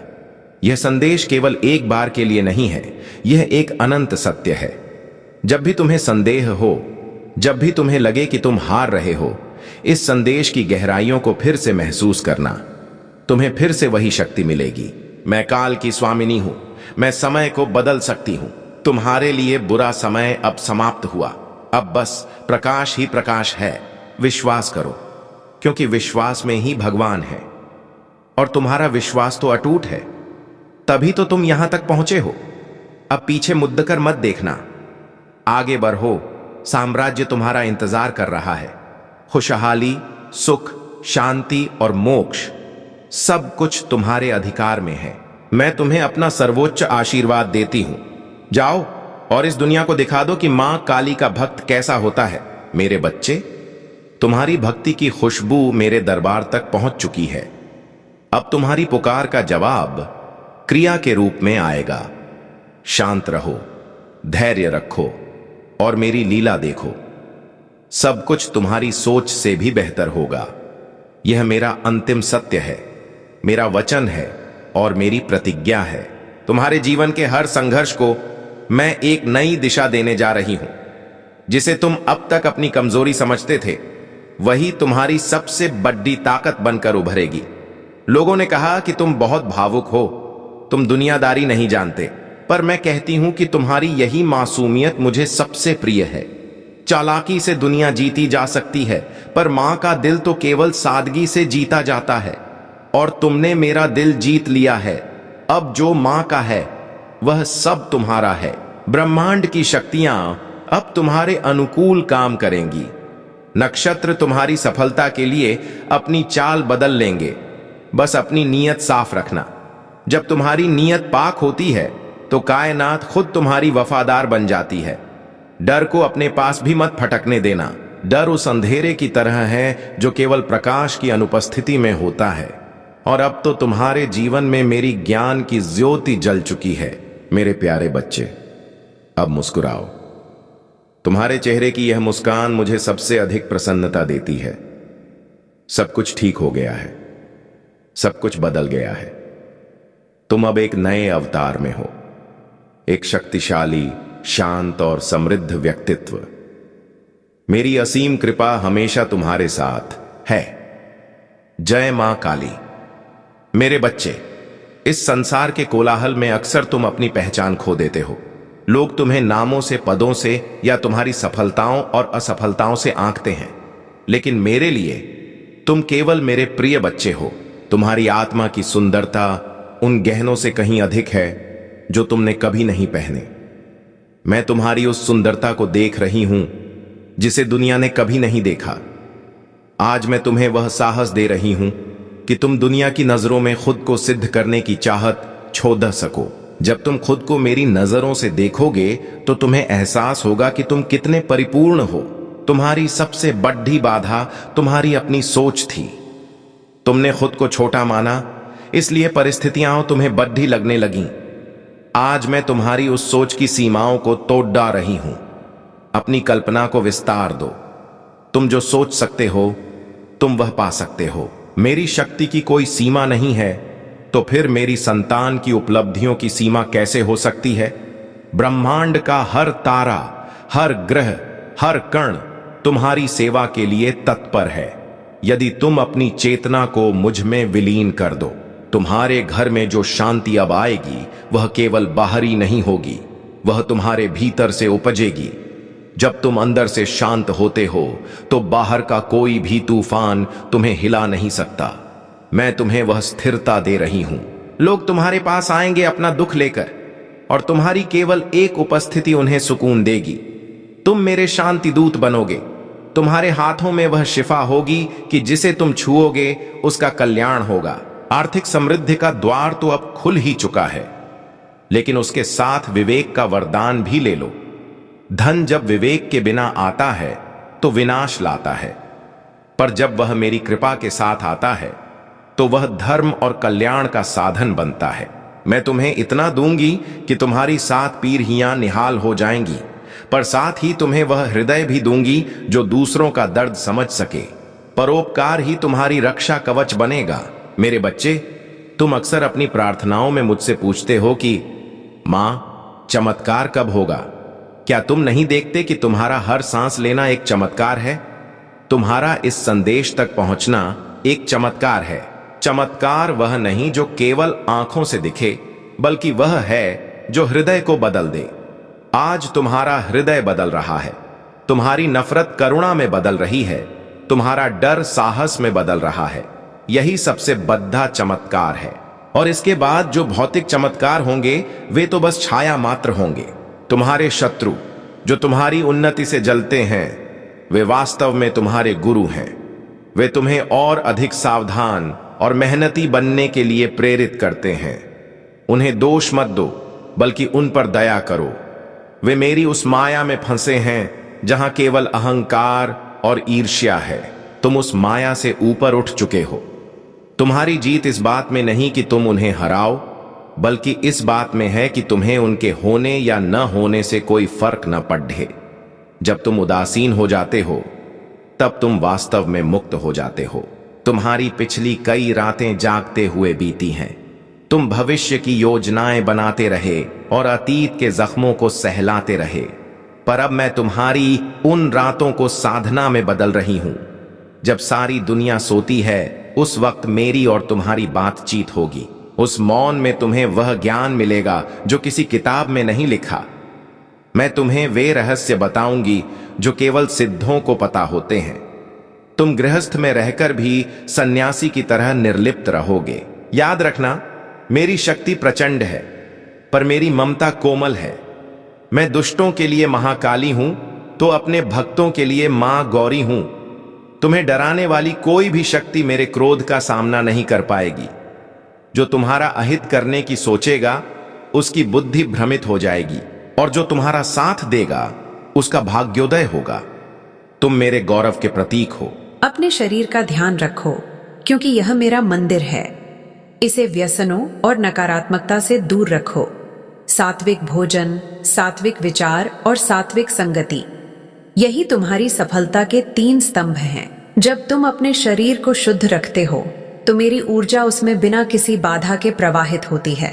यह संदेश केवल एक बार के लिए नहीं है, यह एक अनंत सत्य है। जब भी तुम्हें संदेह हो, जब भी तुम्हें लगे कि तुम हार रहे हो, इस संदेश की गहराइयों को फिर से महसूस करना। तुम्हें फिर से वही शक्ति मिलेगी। मैं काल की स्वामिनी हूं, मैं समय को बदल सकती हूं। तुम्हारे लिए बुरा समय अब समाप्त हुआ। अब बस प्रकाश ही प्रकाश है। विश्वास करो, क्योंकि विश्वास में ही भगवान है, और तुम्हारा विश्वास तो अटूट है, तभी तो तुम यहां तक पहुंचे हो। अब पीछे मुड़कर मत देखना, आगे बढ़ो। साम्राज्य तुम्हारा इंतजार कर रहा है। खुशहाली, सुख, शांति और मोक्ष सब कुछ तुम्हारे अधिकार में है। मैं तुम्हें अपना सर्वोच्च आशीर्वाद देती हूं। जाओ और इस दुनिया को दिखा दो कि मां काली का भक्त कैसा होता है। मेरे बच्चे, तुम्हारी भक्ति की खुशबू मेरे दरबार तक पहुंच चुकी है। अब तुम्हारी पुकार का जवाब क्रिया के रूप में आएगा। शांत रहो, धैर्य रखो और मेरी लीला देखो। सब कुछ तुम्हारी सोच से भी बेहतर होगा। यह मेरा अंतिम सत्य है, मेरा वचन है और मेरी प्रतिज्ञा है। तुम्हारे जीवन के हर संघर्ष को मैं एक नई दिशा देने जा रही हूं। जिसे तुम अब तक अपनी कमजोरी समझते थे, वही तुम्हारी सबसे बड़ी ताकत बनकर उभरेगी। लोगों ने कहा कि तुम बहुत भावुक हो, तुम दुनियादारी नहीं जानते, पर मैं कहती हूं कि तुम्हारी यही मासूमियत मुझे सबसे प्रिय है। चालाकी से दुनिया जीती जा सकती है, पर मां का दिल तो केवल सादगी से जीता जाता है, और तुमने मेरा दिल जीत लिया है। अब जो मां का है वह सब तुम्हारा है। ब्रह्मांड की शक्तियां अब तुम्हारे अनुकूल काम करेंगी। नक्षत्र तुम्हारी सफलता के लिए अपनी चाल बदल लेंगे। बस अपनी नीयत साफ रखना। जब तुम्हारी नीयत पाक होती है तो कायनात खुद तुम्हारी वफादार बन जाती है। डर को अपने पास भी मत फटकने देना। डर उस अंधेरे की तरह है जो केवल प्रकाश की अनुपस्थिति में होता है। और अब तो तुम्हारे जीवन में मेरी ज्ञान की ज्योति जल चुकी है। मेरे प्यारे बच्चे, अब मुस्कुराओ। तुम्हारे चेहरे की यह मुस्कान मुझे सबसे अधिक प्रसन्नता देती है। सब कुछ ठीक हो गया है, सब कुछ बदल गया है। तुम अब एक नए अवतार में हो, एक शक्तिशाली, शांत और समृद्ध व्यक्तित्व। मेरी असीम कृपा हमेशा तुम्हारे साथ है। जय मां काली। मेरे बच्चे, इस संसार के कोलाहल में अक्सर तुम अपनी पहचान खो देते हो। लोग तुम्हें नामों से, पदों से या तुम्हारी सफलताओं और असफलताओं से आंकते हैं, लेकिन मेरे लिए तुम केवल मेरे प्रिय बच्चे हो। तुम्हारी आत्मा की सुंदरता उन गहनों से कहीं अधिक है जो तुमने कभी नहीं पहने। मैं तुम्हारी उस सुंदरता को देख रही हूं जिसे दुनिया ने कभी नहीं देखा। आज मैं तुम्हें वह साहस दे रही हूं कि तुम दुनिया की नजरों में खुद को सिद्ध करने की चाहत छोड़ सको। जब तुम खुद को मेरी नजरों से देखोगे तो तुम्हें एहसास होगा कि तुम कितने परिपूर्ण हो। तुम्हारी सबसे बड़ी बाधा तुम्हारी अपनी सोच थी। तुमने खुद को छोटा माना, इसलिए परिस्थितियां तुम्हें बड़ी लगने लगीं। आज मैं तुम्हारी उस सोच की सीमाओं को तोड़ डाल रही हूं। अपनी कल्पना को विस्तार दो। तुम जो सोच सकते हो तुम वह पा सकते हो। मेरी शक्ति की कोई सीमा नहीं है, तो फिर मेरी संतान की उपलब्धियों की सीमा कैसे हो सकती है? ब्रह्मांड का हर तारा, हर ग्रह, हर कण तुम्हारी सेवा के लिए तत्पर है। यदि तुम अपनी चेतना को मुझ में विलीन कर दो, तुम्हारे घर में जो शांति अब आएगी वह केवल बाहरी नहीं होगी, वह तुम्हारे भीतर से उपजेगी। जब तुम अंदर से शांत होते हो तो बाहर का कोई भी तूफान तुम्हें हिला नहीं सकता। मैं तुम्हें वह स्थिरता दे रही हूं। लोग तुम्हारे पास आएंगे अपना दुख लेकर, और तुम्हारी केवल एक उपस्थिति उन्हें सुकून देगी। तुम मेरे शांति दूत बनोगे। तुम्हारे हाथों में वह शिफा होगी कि जिसे तुम छुओगे उसका कल्याण होगा। आर्थिक समृद्धि का द्वार तो अब खुल ही चुका है, लेकिन उसके साथ विवेक का वरदान भी ले लो। धन जब विवेक के बिना आता है तो विनाश लाता है, पर जब वह मेरी कृपा के साथ आता है तो वह धर्म और कल्याण का साधन बनता है। मैं तुम्हें इतना दूंगी कि तुम्हारी 7 पीढ़ियां निहाल हो जाएंगी, पर साथ ही तुम्हें वह हृदय भी दूंगी जो दूसरों का दर्द समझ सके। परोपकार ही तुम्हारी रक्षा कवच बनेगा। मेरे बच्चे, तुम अक्सर अपनी प्रार्थनाओं में मुझसे पूछते हो कि मां, चमत्कार कब होगा? क्या तुम नहीं देखते कि तुम्हारा हर सांस लेना एक चमत्कार है? तुम्हारा इस संदेश तक पहुंचना एक चमत्कार है। चमत्कार वह नहीं जो केवल आंखों से दिखे, बल्कि वह है जो हृदय को बदल दे। आज तुम्हारा हृदय बदल रहा है, तुम्हारी नफरत करुणा में बदल रही है, तुम्हारा डर साहस में बदल रहा है। यही सबसे बड़ा चमत्कार है। और इसके बाद जो भौतिक चमत्कार होंगे वे तो बस छाया मात्र होंगे। तुम्हारे शत्रु जो तुम्हारी उन्नति से जलते हैं, वे वास्तव में तुम्हारे गुरु हैं। वे तुम्हें और अधिक सावधान और मेहनती बनने के लिए प्रेरित करते हैं। उन्हें दोष मत दो, बल्कि उन पर दया करो। वे मेरी उस माया में फंसे हैं जहां केवल अहंकार और ईर्ष्या है। तुम उस माया से ऊपर उठ चुके हो। तुम्हारी जीत इस बात में नहीं कि तुम उन्हें हराओ, बल्कि इस बात में है कि तुम्हें उनके होने या न होने से कोई फर्क न पड़े। जब तुम उदासीन हो जाते हो, तब तुम वास्तव में मुक्त हो जाते हो। तुम्हारी पिछली कई रातें जागते हुए बीती हैं। तुम भविष्य की योजनाएं बनाते रहे और अतीत के जख्मों को सहलाते रहे, पर अब मैं तुम्हारी उन रातों को साधना में बदल रही हूं। जब सारी दुनिया सोती है, उस वक्त मेरी और तुम्हारी बातचीत होगी। उस मौन में तुम्हें वह ज्ञान मिलेगा जो किसी किताब में नहीं लिखा। मैं तुम्हें वे रहस्य बताऊंगी जो केवल सिद्धों को पता होते हैं। तुम गृहस्थ में रहकर भी सन्यासी की तरह निर्लिप्त रहोगे। याद रखना, मेरी शक्ति प्रचंड है, पर मेरी ममता कोमल है। मैं दुष्टों के लिए महाकाली हूं तो अपने भक्तों के लिए मां गौरी हूं। तुम्हें डराने वाली कोई भी शक्ति मेरे क्रोध का सामना नहीं कर पाएगी। जो तुम्हारा अहित करने की सोचेगा, उसकी बुद्धि भ्रमित हो जाएगी, और जो तुम्हारा साथ देगा, उसका भाग्योदय होगा। तुम मेरे गौरव के प्रतीक हो। अपने शरीर का ध्यान रखो, क्योंकि यह मेरा मंदिर है। इसे व्यसनों और नकारात्मकता से दूर रखो। सात्विक भोजन, सात्विक विचार और सात्विक संगति, यही तुम्हारी सफलता के 3 स्तंभ हैं। जब तुम अपने शरीर को शुद्ध रखते हो तो मेरी ऊर्जा उसमें बिना किसी बाधा के प्रवाहित होती है।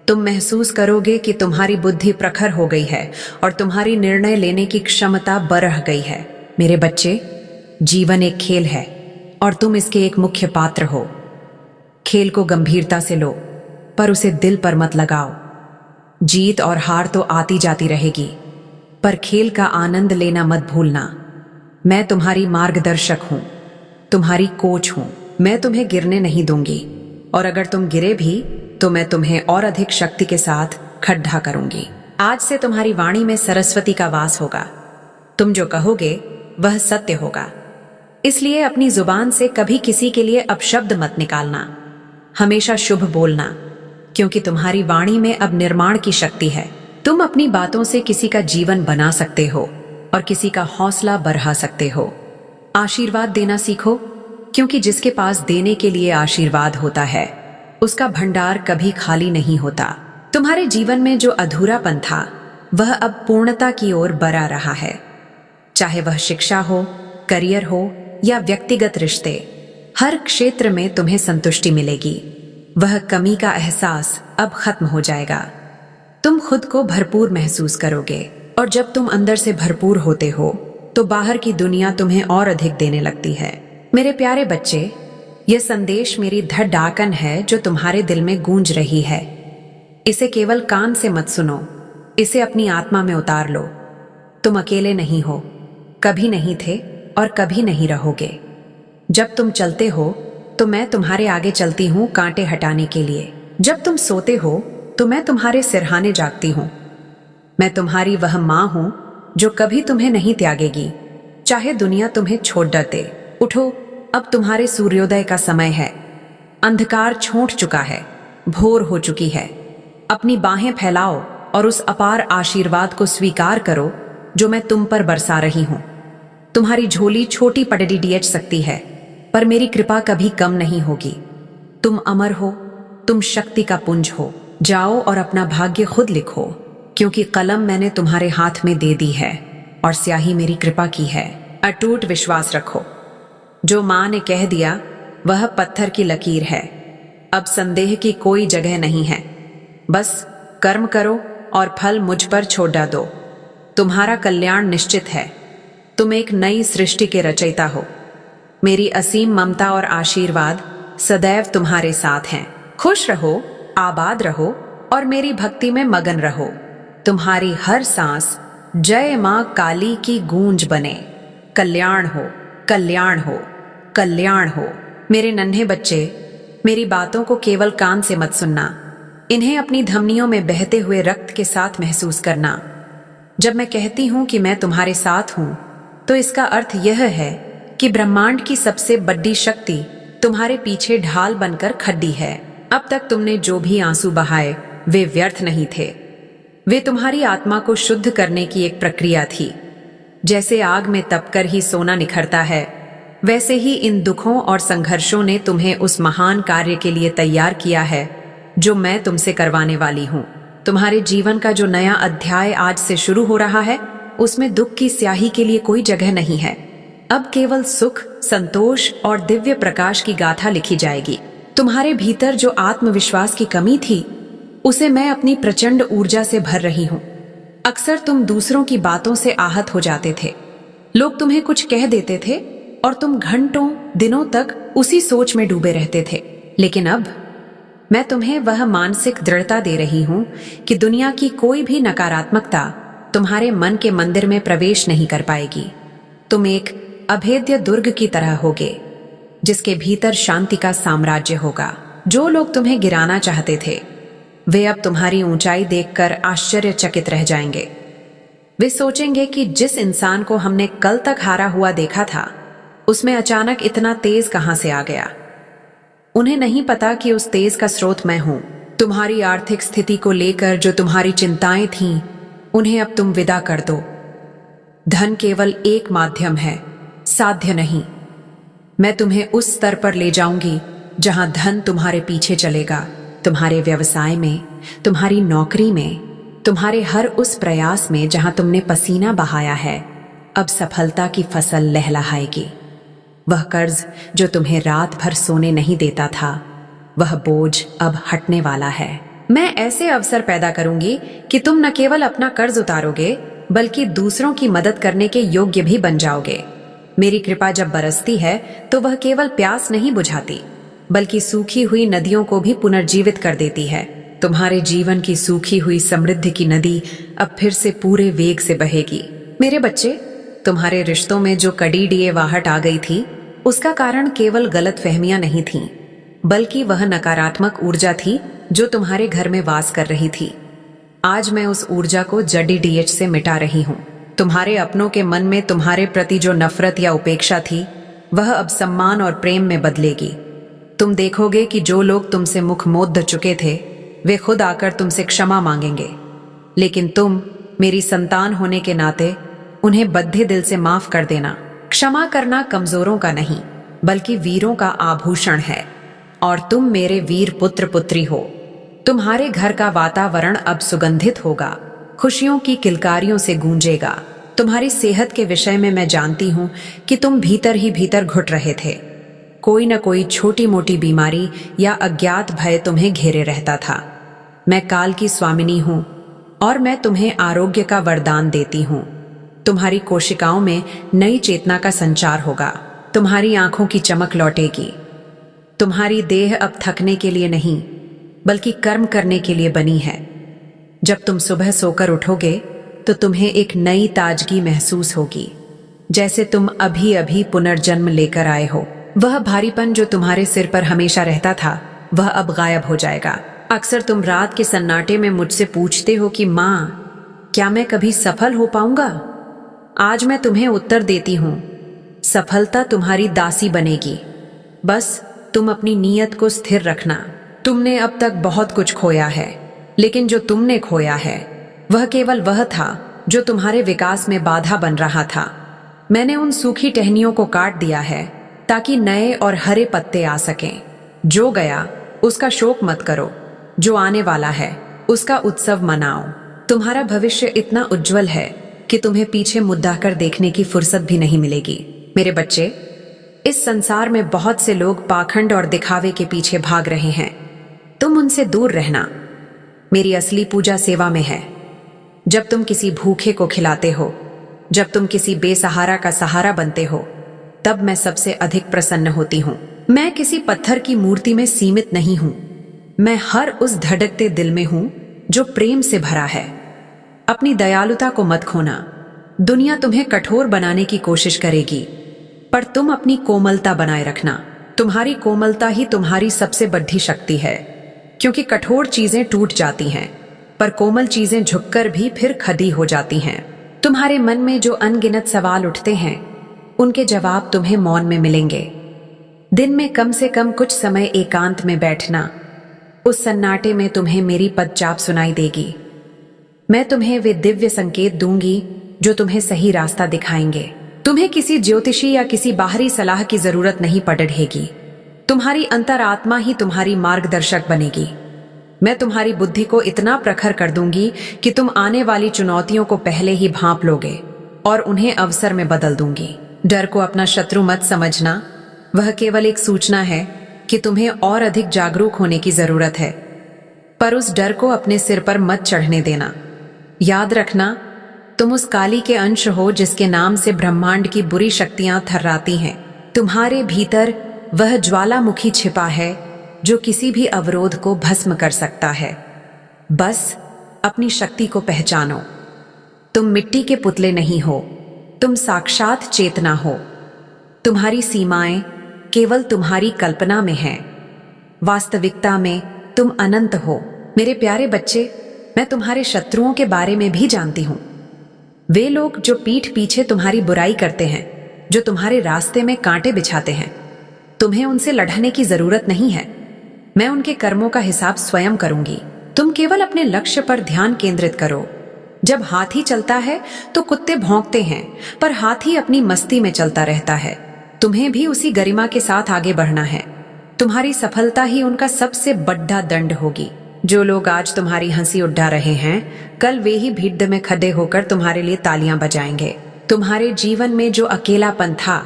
तुम महसूस करोगे कि तुम्हारी बुद्धि प्रखर हो गई है और तुम्हारी निर्णय लेने की क्षमता बढ़ गई है। मेरे बच्चे, जीवन एक खेल है और तुम इसके एक मुख्य पात्र हो। खेल को गंभीरता से लो, पर उसे दिल पर मत लगाओ। जीत और हार तो आती जाती रहेगी, पर खेल का आनंद लेना मत भूलना। मैं तुम्हारी मार्गदर्शक हूं, तुम्हारी कोच हूं। मैं तुम्हें गिरने नहीं दूंगी, और अगर तुम गिरे भी तो मैं तुम्हें और अधिक शक्ति के साथ खड्डा करूंगी। आज से तुम्हारी वाणी में सरस्वती का वास होगा। तुम जो कहोगे वह सत्य होगा। इसलिए अपनी जुबान से कभी किसी के लिए अपशब्द मत निकालना। हमेशा शुभ बोलना, क्योंकि तुम्हारी वाणी में अब निर्माण की शक्ति है। तुम अपनी बातों से किसी का जीवन बना सकते हो और किसी का हौसला बढ़ा सकते हो। आशीर्वाद देना सीखो, क्योंकि जिसके पास देने के लिए आशीर्वाद होता है, उसका भंडार कभी खाली नहीं होता। तुम्हारे जीवन में जो अधूरापन था, वह अब पूर्णता की ओर बढ़ा रहा है। चाहे वह शिक्षा हो, करियर हो या व्यक्तिगत रिश्ते, हर क्षेत्र में तुम्हें संतुष्टि मिलेगी। वह कमी का एहसास अब खत्म हो जाएगा। तुम खुद को भरपूर महसूस करोगे, और जब तुम अंदर से भरपूर होते हो तो बाहर की दुनिया तुम्हें और अधिक देने लगती है। मेरे प्यारे बच्चे, यह संदेश मेरी धड़ाकन है जो तुम्हारे दिल में गूंज रही है। इसे केवल कान से मत सुनो, इसे अपनी आत्मा में उतार लो। तुम अकेले नहीं हो, कभी नहीं थे और कभी नहीं रहोगे। जब तुम चलते हो तो मैं तुम्हारे आगे चलती हूँ कांटे हटाने के लिए। जब तुम सोते हो तो मैं तुम्हारे सिरहाने जागती हूँ। मैं तुम्हारी वह माँ हूँ जो कभी तुम्हें नहीं त्यागेगी, चाहे दुनिया तुम्हें छोड़ डरे। उठो, अब तुम्हारे सूर्योदय का समय है। अंधकार छोंट चुका है, भोर हो चुकी है। अपनी बाहें फैलाओ और उस अपार आशीर्वाद को स्वीकार करो जो मैं तुम पर बरसा रही हूं। तुम्हारी झोली छोटी पड़डी डीएच सकती है, पर मेरी कृपा कभी कम नहीं होगी। तुम अमर हो, तुम शक्ति का पुंज हो। जाओ और अपना भाग्य खुद लिखो, क्योंकि कलम मैंने तुम्हारे हाथ में दे दी है और स्याही मेरी कृपा की है। अटूट विश्वास रखो। जो मां ने कह दिया वह पत्थर की लकीर है। अब संदेह की कोई जगह नहीं है। बस कर्म करो और फल मुझ पर छोड़ दो। तुम्हारा कल्याण निश्चित है। तुम एक नई सृष्टि के रचयिता हो। मेरी असीम ममता और आशीर्वाद सदैव तुम्हारे साथ हैं। खुश रहो, आबाद रहो और मेरी भक्ति में मगन रहो। तुम्हारी हर सांस जय मां काली की गूंज बने। कल्याण हो, कल्याण हो, कल्याण हो। मेरे नन्हे बच्चे, मेरी बातों को केवल कान से मत सुनना, इन्हें अपनी धमनियों में बहते हुए रक्त के साथ महसूस करना। जब मैं कहती हूं कि मैं तुम्हारे साथ हूं, तो इसका अर्थ यह है कि ब्रह्मांड की सबसे बड़ी शक्ति तुम्हारे पीछे ढाल बनकर खड़ी है। अब तक तुमने जो भी आंसू बहाए वे व्यर्थ नहीं थे। वे तुम्हारी आत्मा को शुद्ध करने की एक प्रक्रिया थी। जैसे आग में तपकर ही सोना निखरता है, वैसे ही इन दुखों और संघर्षों ने तुम्हें उस महान कार्य के लिए तैयार किया है जो मैं तुमसे करवाने वाली हूं। तुम्हारे जीवन का जो नया अध्याय आज से शुरू हो रहा है, उसमें दुख की स्याही के लिए कोई जगह नहीं है। अब केवल सुख, संतोष और दिव्य प्रकाश की गाथा लिखी जाएगी। तुम्हारे भीतर जो आत्मविश्वास की कमी थी, उसे मैं अपनी प्रचंड ऊर्जा से भर रही हूं। अक्सर तुम दूसरों की बातों से आहत हो जाते थे। लोग तुम्हें कुछ कह देते थे और तुम घंटों, दिनों तक उसी सोच में डूबे रहते थे। लेकिन अब मैं तुम्हें वह मानसिक दृढ़ता दे रही हूं कि दुनिया की कोई भी नकारात्मकता तुम्हारे मन के मंदिर में प्रवेश नहीं कर पाएगी। तुम एक अभेद्य दुर्ग की तरह होगे, जिसके भीतर शांति का साम्राज्य होगा। जो लोग तुम्हें गिराना चाहते थे, वे अब तुम्हारी ऊंचाई देखकर आश्चर्यचकित रह जाएंगे। वे सोचेंगे कि जिस इंसान को हमने कल तक हारा हुआ देखा था, उसमें अचानक इतना तेज कहां से आ गया। उन्हें नहीं पता कि उस तेज का स्रोत मैं हूं। तुम्हारी आर्थिक स्थिति को लेकर जो तुम्हारी चिंताएं थीं, उन्हें अब तुम विदा कर दो। धन केवल एक माध्यम है, साध्य नहीं। मैं तुम्हें उस स्तर पर ले जाऊंगी जहां धन तुम्हारे पीछे चलेगा। तुम्हारे व्यवसाय में, तुम्हारी नौकरी में, तुम्हारे हर उस प्रयास में जहां तुमने पसीना बहाया है, अब सफलता की फसल लहलहाएगी। वह कर्ज जो तुम्हें रात भर सोने नहीं देता था, वह बोझ अब हटने वाला है। मैं ऐसे अवसर पैदा करूंगी कि तुम न केवल अपना कर्ज उतारोगे, बल्कि दूसरों की मदद करने के योग्य भी बन जाओगे। मेरी कृपा जब बरसती है तो वह केवल प्यास नहीं बुझाती, बल्कि सूखी हुई नदियों को भी पुनर्जीवित कर देती है। तुम्हारे जीवन की सूखी हुई समृद्धि की नदी अब फिर से पूरे वेग से बहेगी। मेरे बच्चे, तुम्हारे रिश्तों में जो कड़ी वाहट आ गई थी, उसका कारण केवल गलतफहमियां नहीं थीं, बल्कि वह नकारात्मक ऊर्जा थी जो तुम्हारे घर में वास कर रही थी। आज मैं उस ऊर्जा को जड़ी से मिटा रही हूं। तुम्हारे अपनों के मन में तुम्हारे प्रति जो नफरत या उपेक्षा थी, वह अब सम्मान और प्रेम में बदलेगी। तुम देखोगे कि जो लोग तुमसे मुख मोद चुके थे, वे खुद आकर तुमसे क्षमा मांगेंगे। लेकिन तुम मेरी संतान होने के नाते उन्हें बद्धे दिल से माफ कर देना। क्षमा करना कमजोरों का नहीं, बल्कि वीरों का आभूषण है। और तुम मेरे वीर पुत्र पुत्री हो। तुम्हारे घर का वातावरण अब सुगंधित होगा, खुशियों की किलकारियों से गूंजेगा। तुम्हारी सेहत के विषय में मैं जानती हूं कि तुम भीतर ही भीतर घुट रहे थे। कोई न कोई छोटी मोटी बीमारी या अज्ञात भय तुम्हें घेरे रहता था। मैं काल की स्वामिनी हूं और मैं तुम्हें आरोग्य का वरदान देती हूं। तुम्हारी कोशिकाओं में नई चेतना का संचार होगा। तुम्हारी आंखों की चमक लौटेगी। तुम्हारी देह अब थकने के लिए नहीं, बल्कि कर्म करने के लिए बनी है। जब तुम सुबह सोकर उठोगे तो तुम्हें एक नई ताजगी महसूस होगी, जैसे तुम अभी अभी पुनर्जन्म लेकर आए हो। वह भारीपन जो तुम्हारे सिर पर हमेशा रहता था, वह अब गायब हो जाएगा। अक्सर तुम रात के सन्नाटे में मुझसे पूछते हो कि माँ, क्या मैं कभी सफल हो पाऊंगा? आज मैं तुम्हें उत्तर देती हूं, सफलता तुम्हारी दासी बनेगी। बस तुम अपनी नीयत को स्थिर रखना। तुमने अब तक बहुत कुछ खोया है, लेकिन जो तुमने खोया है वह केवल वह था जो तुम्हारे विकास में बाधा बन रहा था। मैंने उन सूखी टहनियों को काट दिया है ताकि नए और हरे पत्ते आ सकें। जो गया उसका शोक मत करो, जो आने वाला है उसका उत्सव मनाओ। तुम्हारा भविष्य इतना उज्जवल है कि तुम्हें पीछे मुद्दा कर देखने की फुर्सत भी नहीं मिलेगी। मेरे बच्चे, इस संसार में बहुत से लोग पाखंड और दिखावे के पीछे भाग रहे हैं। तुम उनसे दूर रहना। मेरी असली पूजा सेवा में है। जब तुम किसी भूखे को खिलाते हो, जब तुम किसी बेसहारा का सहारा बनते हो, तब मैं सबसे अधिक प्रसन्न होती हूँ। मैं किसी पत्थर की मूर्ति में सीमित नहीं हूं। मैं हर उस धड़कते दिल में हूं जो प्रेम से भरा है। अपनी दयालुता को मत खोना। दुनिया तुम्हें कठोर बनाने की कोशिश करेगी, पर तुम अपनी कोमलता बनाए रखना। तुम्हारी कोमलता ही तुम्हारी सबसे बड़ी शक्ति है, क्योंकि कठोर चीजें टूट जाती हैं, पर कोमल चीजें झुककर भी फिर खड़ी हो जाती हैं। तुम्हारे मन में जो अनगिनत सवाल उठते हैं, उनके जवाब तुम्हें मौन में मिलेंगे। दिन में कम से कम कुछ समय एकांत में बैठना। उस सन्नाटे में तुम्हें मेरी पदचाप सुनाई देगी। मैं तुम्हें वे दिव्य संकेत दूंगी जो तुम्हें सही रास्ता दिखाएंगे। तुम्हें किसी ज्योतिषी या किसी बाहरी सलाह की जरूरत नहीं पड़ेगी। तुम्हारी अंतरात्मा ही तुम्हारी मार्गदर्शक बनेगी। मैं तुम्हारी बुद्धि को इतना प्रखर कर दूंगी कि तुम आने वाली चुनौतियों को पहले ही भांप लोगे और उन्हें अवसर में बदल दूंगी। डर को अपना शत्रु मत समझना। वह केवल एक सूचना है कि तुम्हें और अधिक जागरूक होने की जरूरत है, पर उस डर को अपने सिर पर मत चढ़ने देना। याद रखना, तुम उस काली के अंश हो जिसके नाम से ब्रह्मांड की बुरी शक्तियां थर्राती हैं। तुम्हारे भीतर वह ज्वालामुखी छिपा है जो किसी भी अवरोध को भस्म कर सकता है। बस अपनी शक्ति को पहचानो। तुम मिट्टी के पुतले नहीं हो, तुम साक्षात चेतना हो। तुम्हारी सीमाएं केवल तुम्हारी कल्पना में हैं। वास्तविकता में तुम अनंत हो। मेरे प्यारे बच्चे, मैं तुम्हारे शत्रुओं के बारे में भी जानती हूं। वे लोग जो पीठ पीछे तुम्हारी बुराई करते हैं, जो तुम्हारे रास्ते में कांटे बिछाते हैं, तुम्हें उनसे लड़ने की जरूरत नहीं है। मैं उनके कर्मों का हिसाब स्वयं करूंगी। तुम केवल अपने लक्ष्य पर ध्यान केंद्रित करो। जब हाथी चलता है तो कुत्ते भौंकते हैं, पर हाथी अपनी मस्ती में चलता रहता है। तुम्हें भी उसी गरिमा के साथ आगे बढ़ना है। तुम्हारी सफलता ही उनका सबसे बड़ा दंड होगी। जो लोग आज तुम्हारी हंसी उड़ा रहे हैं, कल वे ही भीड़ में खड़े होकर तुम्हारे लिए तालियां बजाएंगे। तुम्हारे जीवन में जो अकेलापन था,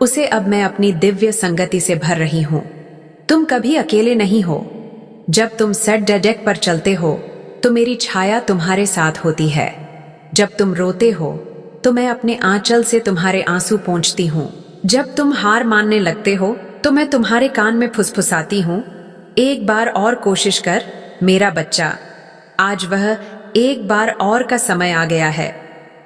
उसे अब मैं अपनी दिव्य संगति से भर रही हूं। तुम कभी अकेले नहीं हो। जब तुम सेट डेक पर चलते हो तो मेरी छाया तुम्हारे साथ होती है। जब तुम रोते हो तो मैं अपने आंचल से तुम्हारे आंसू पोंछती हूँ। जब तुम हार मानने लगते हो तो मैं तुम्हारे कान में फुसफुसाती हूँ, एक बार और कोशिश कर मेरा बच्चा। आज वह एक बार और का समय आ गया है।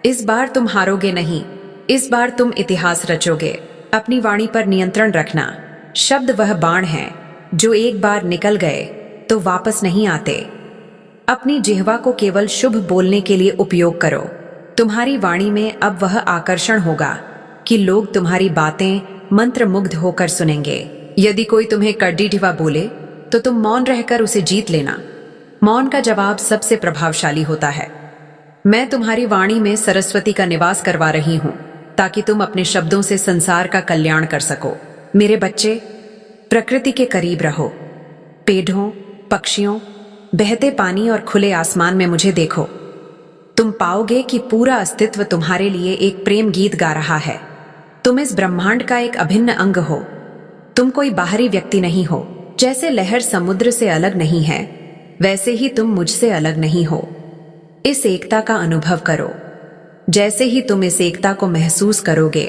इस बार तुम हारोगे नहीं, इस बार तुम इतिहास रचोगे। अपनी वाणी पर नियंत्रण रखना। शब्द वह बाण हैं जो एक बार निकल गए तो वापस नहीं आते। अपनी जिह्वा को केवल शुभ बोलने के लिए उपयोग करो। तुम्हारी वाणी में अब वह आकर्षण होगा कि लोग तुम्हारी बातें मंत्रमुग्ध होकर सुनेंगे। यदि कोई तुम्हें कड़ीढिवा बोले तो तुम मौन रहकर उसे जीत लेना। मौन का जवाब सबसे प्रभावशाली होता है। मैं तुम्हारी वाणी में सरस्वती का निवास करवा रही हूं ताकि तुम अपने शब्दों से संसार का कल्याण कर सको। मेरे बच्चे, प्रकृति के करीब रहो। पेड़ों, पक्षियों, बहते पानी और खुले आसमान में मुझे देखो। तुम पाओगे कि पूरा अस्तित्व तुम्हारे लिए एक प्रेम गीत गा रहा है। तुम इस ब्रह्मांड का एक अभिन्न अंग हो। तुम कोई बाहरी व्यक्ति नहीं हो। जैसे लहर समुद्र से अलग नहीं है, वैसे ही तुम मुझसे अलग नहीं हो। इस एकता का अनुभव करो। जैसे ही तुम इस एकता को महसूस करोगे,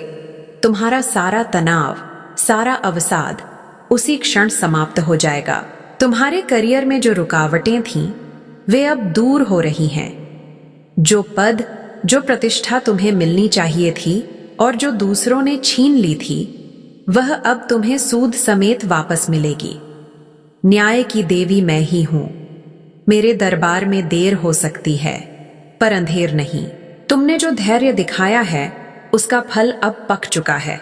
तुम्हारा सारा तनाव, सारा अवसाद उसी क्षण समाप्त हो जाएगा। तुम्हारे करियर में जो रुकावटें थीं, वे अब दूर हो रही हैं। जो पद जो प्रतिष्ठा तुम्हें मिलनी चाहिए थी और जो दूसरों ने छीन ली थी, वह अब तुम्हें सूद समेत वापस मिलेगी। न्याय की देवी मैं ही हूं। मेरे दरबार में देर हो सकती है, पर अंधेर नहीं। तुमने जो धैर्य दिखाया है उसका फल अब पक चुका है।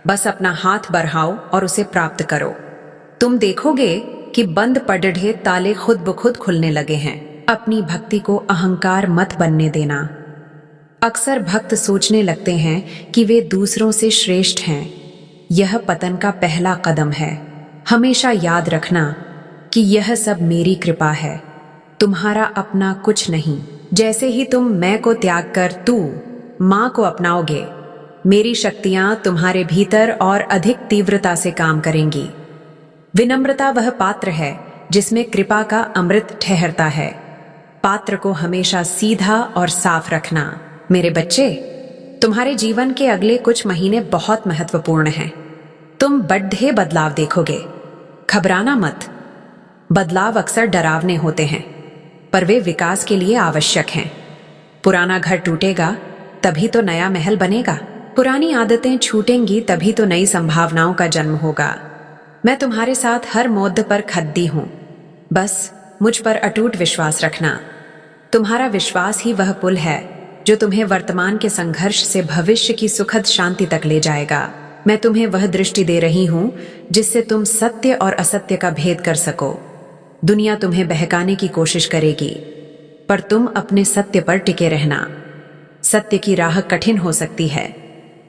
बस अपना हाथ बढ़ाओ और उसे प्राप्त करो। तुम देखोगे कि बंद पड़े ताले खुद ब खुद खुलने लगे हैं। अपनी भक्ति को अहंकार मत बनने देना। अक्सर भक्त सोचने लगते हैं कि वे दूसरों से श्रेष्ठ हैं। यह पतन का पहला कदम है। हमेशा याद रखना कि यह सब मेरी कृपा है, तुम्हारा अपना कुछ नहीं। जैसे ही तुम मैं को त्याग कर तू मां को अपनाओगे, मेरी शक्तियां तुम्हारे भीतर और अधिक तीव्रता से काम करेंगी। विनम्रता वह पात्र है जिसमें कृपा का अमृत ठहरता है। पात्र को हमेशा सीधा और साफ रखना। मेरे बच्चे, तुम्हारे जीवन के अगले कुछ महीने बहुत महत्वपूर्ण हैं। तुम बड़े बदलाव देखोगे। घबराना मत। बदलाव अक्सर डरावने होते हैं, पर वे विकास के लिए आवश्यक हैं। पुराना घर टूटेगा तभी तो नया महल बनेगा। पुरानी आदतें छूटेंगी तभी तो नई संभावनाओं का जन्म होगा। मैं तुम्हारे साथ हर मोड़ पर खड़ी हूं। बस मुझ पर अटूट विश्वास रखना। तुम्हारा विश्वास ही वह पुल है जो तुम्हें वर्तमान के संघर्ष से भविष्य की सुखद शांति तक ले जाएगा। मैं तुम्हें वह दृष्टि दे रही हूं जिससे तुम सत्य और असत्य का भेद कर सको। दुनिया तुम्हें बहकाने की कोशिश करेगी, पर तुम अपने सत्य पर टिके रहना। सत्य की राह कठिन हो सकती है,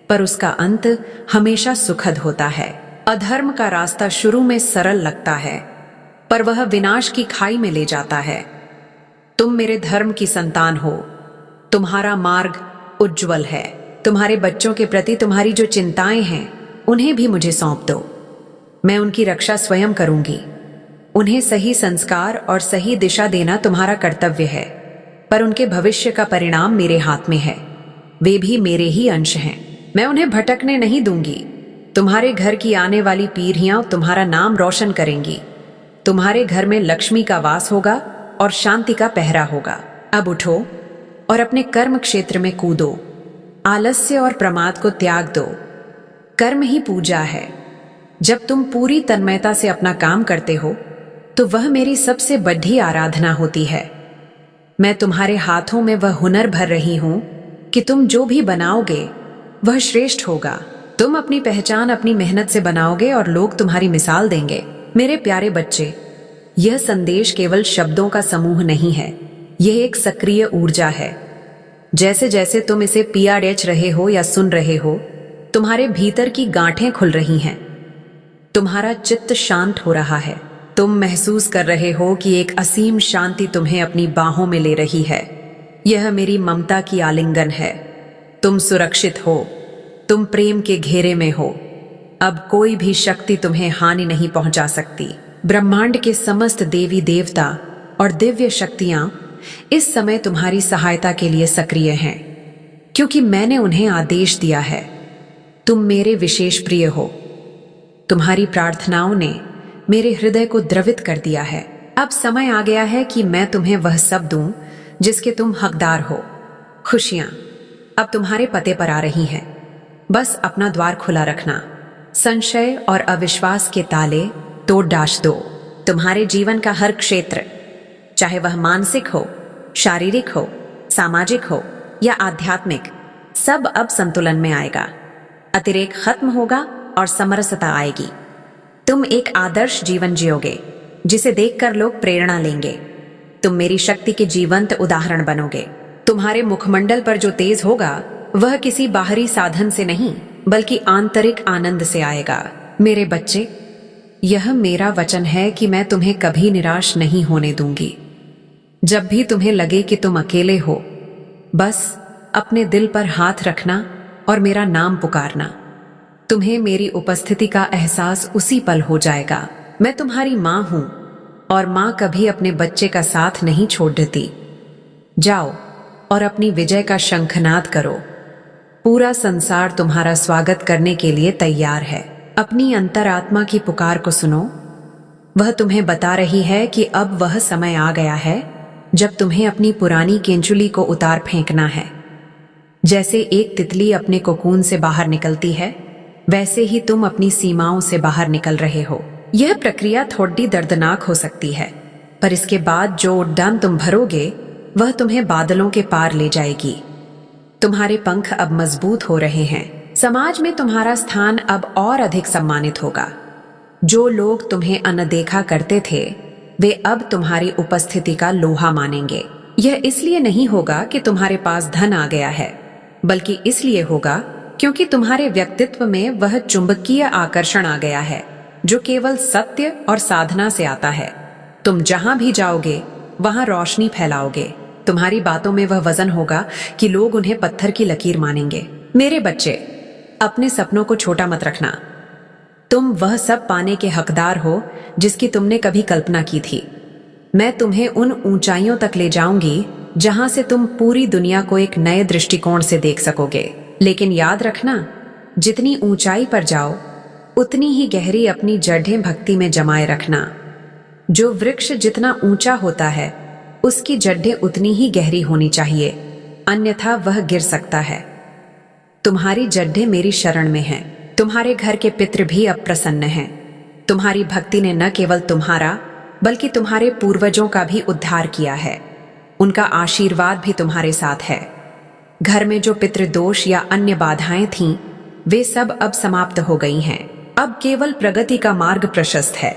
पर उसका अंत हमेशा सुखद होता है। अधर्म का रास्ता शुरू में सरल लगता है, पर वह विनाश की खाई में ले जाता है। तुम मेरे धर्म की संतान हो। तुम्हारा मार्ग उज्जवल है। तुम्हारे बच्चों के प्रति तुम्हारी जो चिंताएं हैं उन्हें भी मुझे सौंप दो। मैं उनकी रक्षा स्वयं करूंगी। उन्हें सही संस्कार और सही दिशा देना तुम्हारा कर्तव्य है, पर उनके भविष्य का परिणाम मेरे हाथ में है। वे भी मेरे ही अंश हैं। मैं उन्हें भटकने नहीं दूंगी। तुम्हारे घर की आने वाली पीढ़ियां तुम्हारा नाम रोशन करेंगी। तुम्हारे घर में लक्ष्मी का वास होगा और शांति का पहरा होगा। अब उठो और अपने कर्म क्षेत्र में कूदो। आलस्य और प्रमाद को त्याग दो। कर्म ही पूजा है। जब तुम पूरी तन्मयता से अपना काम करते हो तो वह मेरी सबसे बड़ी आराधना होती है। मैं तुम्हारे हाथों में वह हुनर भर रही हूं कि तुम जो भी बनाओगे वह श्रेष्ठ होगा। तुम अपनी पहचान अपनी मेहनत से बनाओगे और लोग तुम्हारी मिसाल देंगे। मेरे प्यारे बच्चे, यह संदेश केवल शब्दों का समूह नहीं है, यह एक सक्रिय ऊर्जा है। जैसे जैसे तुम इसे पीआरएच रहे हो या सुन रहे हो, तुम्हारे भीतर की गांठें खुल रही हैं। तुम्हारा चित्त शांत हो रहा है। तुम महसूस कर रहे हो कि एक असीम शांति तुम्हें अपनी बाहों में ले रही है। यह मेरी ममता की आलिंगन है। तुम सुरक्षित हो। तुम प्रेम के घेरे में हो। अब कोई भी शक्ति तुम्हें हानि नहीं पहुंचा सकती। ब्रह्मांड के समस्त देवी देवता और दिव्य शक्तियां इस समय तुम्हारी सहायता के लिए सक्रिय हैं, क्योंकि मैंने उन्हें आदेश दिया है। तुम मेरे विशेष प्रिय हो। तुम्हारी प्रार्थनाओं ने मेरे हृदय को द्रवित कर दिया है। अब समय आ गया है कि मैं तुम्हें वह सब दूं जिसके तुम हकदार हो। खुशियां अब तुम्हारे पते पर आ रही हैं। बस अपना द्वार खुला रखना। संशय और अविश्वास के ताले तोड़ डाश दो। तुम्हारे जीवन का हर क्षेत्र, चाहे वह मानसिक हो, शारीरिक हो, सामाजिक हो या आध्यात्मिक, सब अब संतुलन में आएगा। अतिरेक खत्म होगा और समरसता आएगी। तुम एक आदर्श जीवन जियोगे जिसे देखकर लोग प्रेरणा लेंगे। तुम मेरी शक्ति के जीवंत उदाहरण बनोगे। तुम्हारे मुखमंडल पर जो तेज होगा वह किसी बाहरी साधन से नहीं बल्कि आंतरिक आनंद से आएगा। मेरे बच्चे, यह मेरा वचन है कि मैं तुम्हें कभी निराश नहीं होने दूंगी। जब भी तुम्हें लगे कि तुम अकेले हो, बस अपने दिल पर हाथ रखना और मेरा नाम पुकारना। तुम्हें मेरी उपस्थिति का एहसास उसी पल हो जाएगा। मैं तुम्हारी मां हूं और मां कभी अपने बच्चे का साथ नहीं छोड़ देती। जाओ और अपनी विजय का शंखनाद करो। पूरा संसार तुम्हारा स्वागत करने के लिए तैयार है। अपनी अंतरात्मा की पुकार को सुनो। वह तुम्हें बता रही है कि अब वह समय आ गया है जब तुम्हें अपनी पुरानी केंचुली को उतार फेंकना है। जैसे एक तितली अपने कोकून से बाहर निकलती है, वैसे ही तुम अपनी सीमाओं से बाहर निकल रहे हो। यह प्रक्रिया थोड़ी दर्दनाक हो सकती है, पर इसके बाद जो उड़ान तुम भरोगे वह तुम्हें बादलों के पार ले जाएगी। तुम्हारे पंख अब मजबूत हो रहे हैं। समाज में तुम्हारा स्थान अब और अधिक सम्मानित होगा। जो लोग तुम्हें अनदेखा करते थे, वे अब तुम्हारी उपस्थिति का लोहा मानेंगे। यह इसलिए नहीं होगा कि तुम्हारे पास धन आ गया है, बल्कि इसलिए होगा क्योंकि तुम्हारे व्यक्तित्व में वह चुंबकीय आकर्षण आ गया है जो केवल सत्य और साधना से आता है। तुम जहां भी जाओगे वहां रोशनी फैलाओगे। तुम्हारी बातों में वह वजन होगा कि लोग उन्हें पत्थर की लकीर मानेंगे। मेरे बच्चे, अपने सपनों को छोटा मत रखना। तुम वह सब पाने के हकदार हो जिसकी तुमने कभी कल्पना की थी। मैं तुम्हें उन ऊंचाइयों तक ले जाऊंगी जहां से तुम पूरी दुनिया को एक नए दृष्टिकोण से देख सकोगे। लेकिन याद रखना, जितनी ऊंचाई पर जाओ उतनी ही गहरी अपनी जड़ें भक्ति में जमाए रखना। जो वृक्ष जितना ऊंचा होता है उसकी जड़ें उतनी ही गहरी होनी चाहिए, अन्यथा वह गिर सकता है। तुम्हारी जड़ें मेरी शरण में हैं। तुम्हारे घर के पितृ भी अब प्रसन्न हैं। तुम्हारी भक्ति ने न केवल तुम्हारा बल्कि तुम्हारे पूर्वजों का भी उद्धार किया है। उनका आशीर्वाद भी तुम्हारे साथ है। घर में जो पितृदोष या अन्य बाधाएं थीं, वे सब अब समाप्त हो गई हैं। अब केवल प्रगति का मार्ग प्रशस्त है।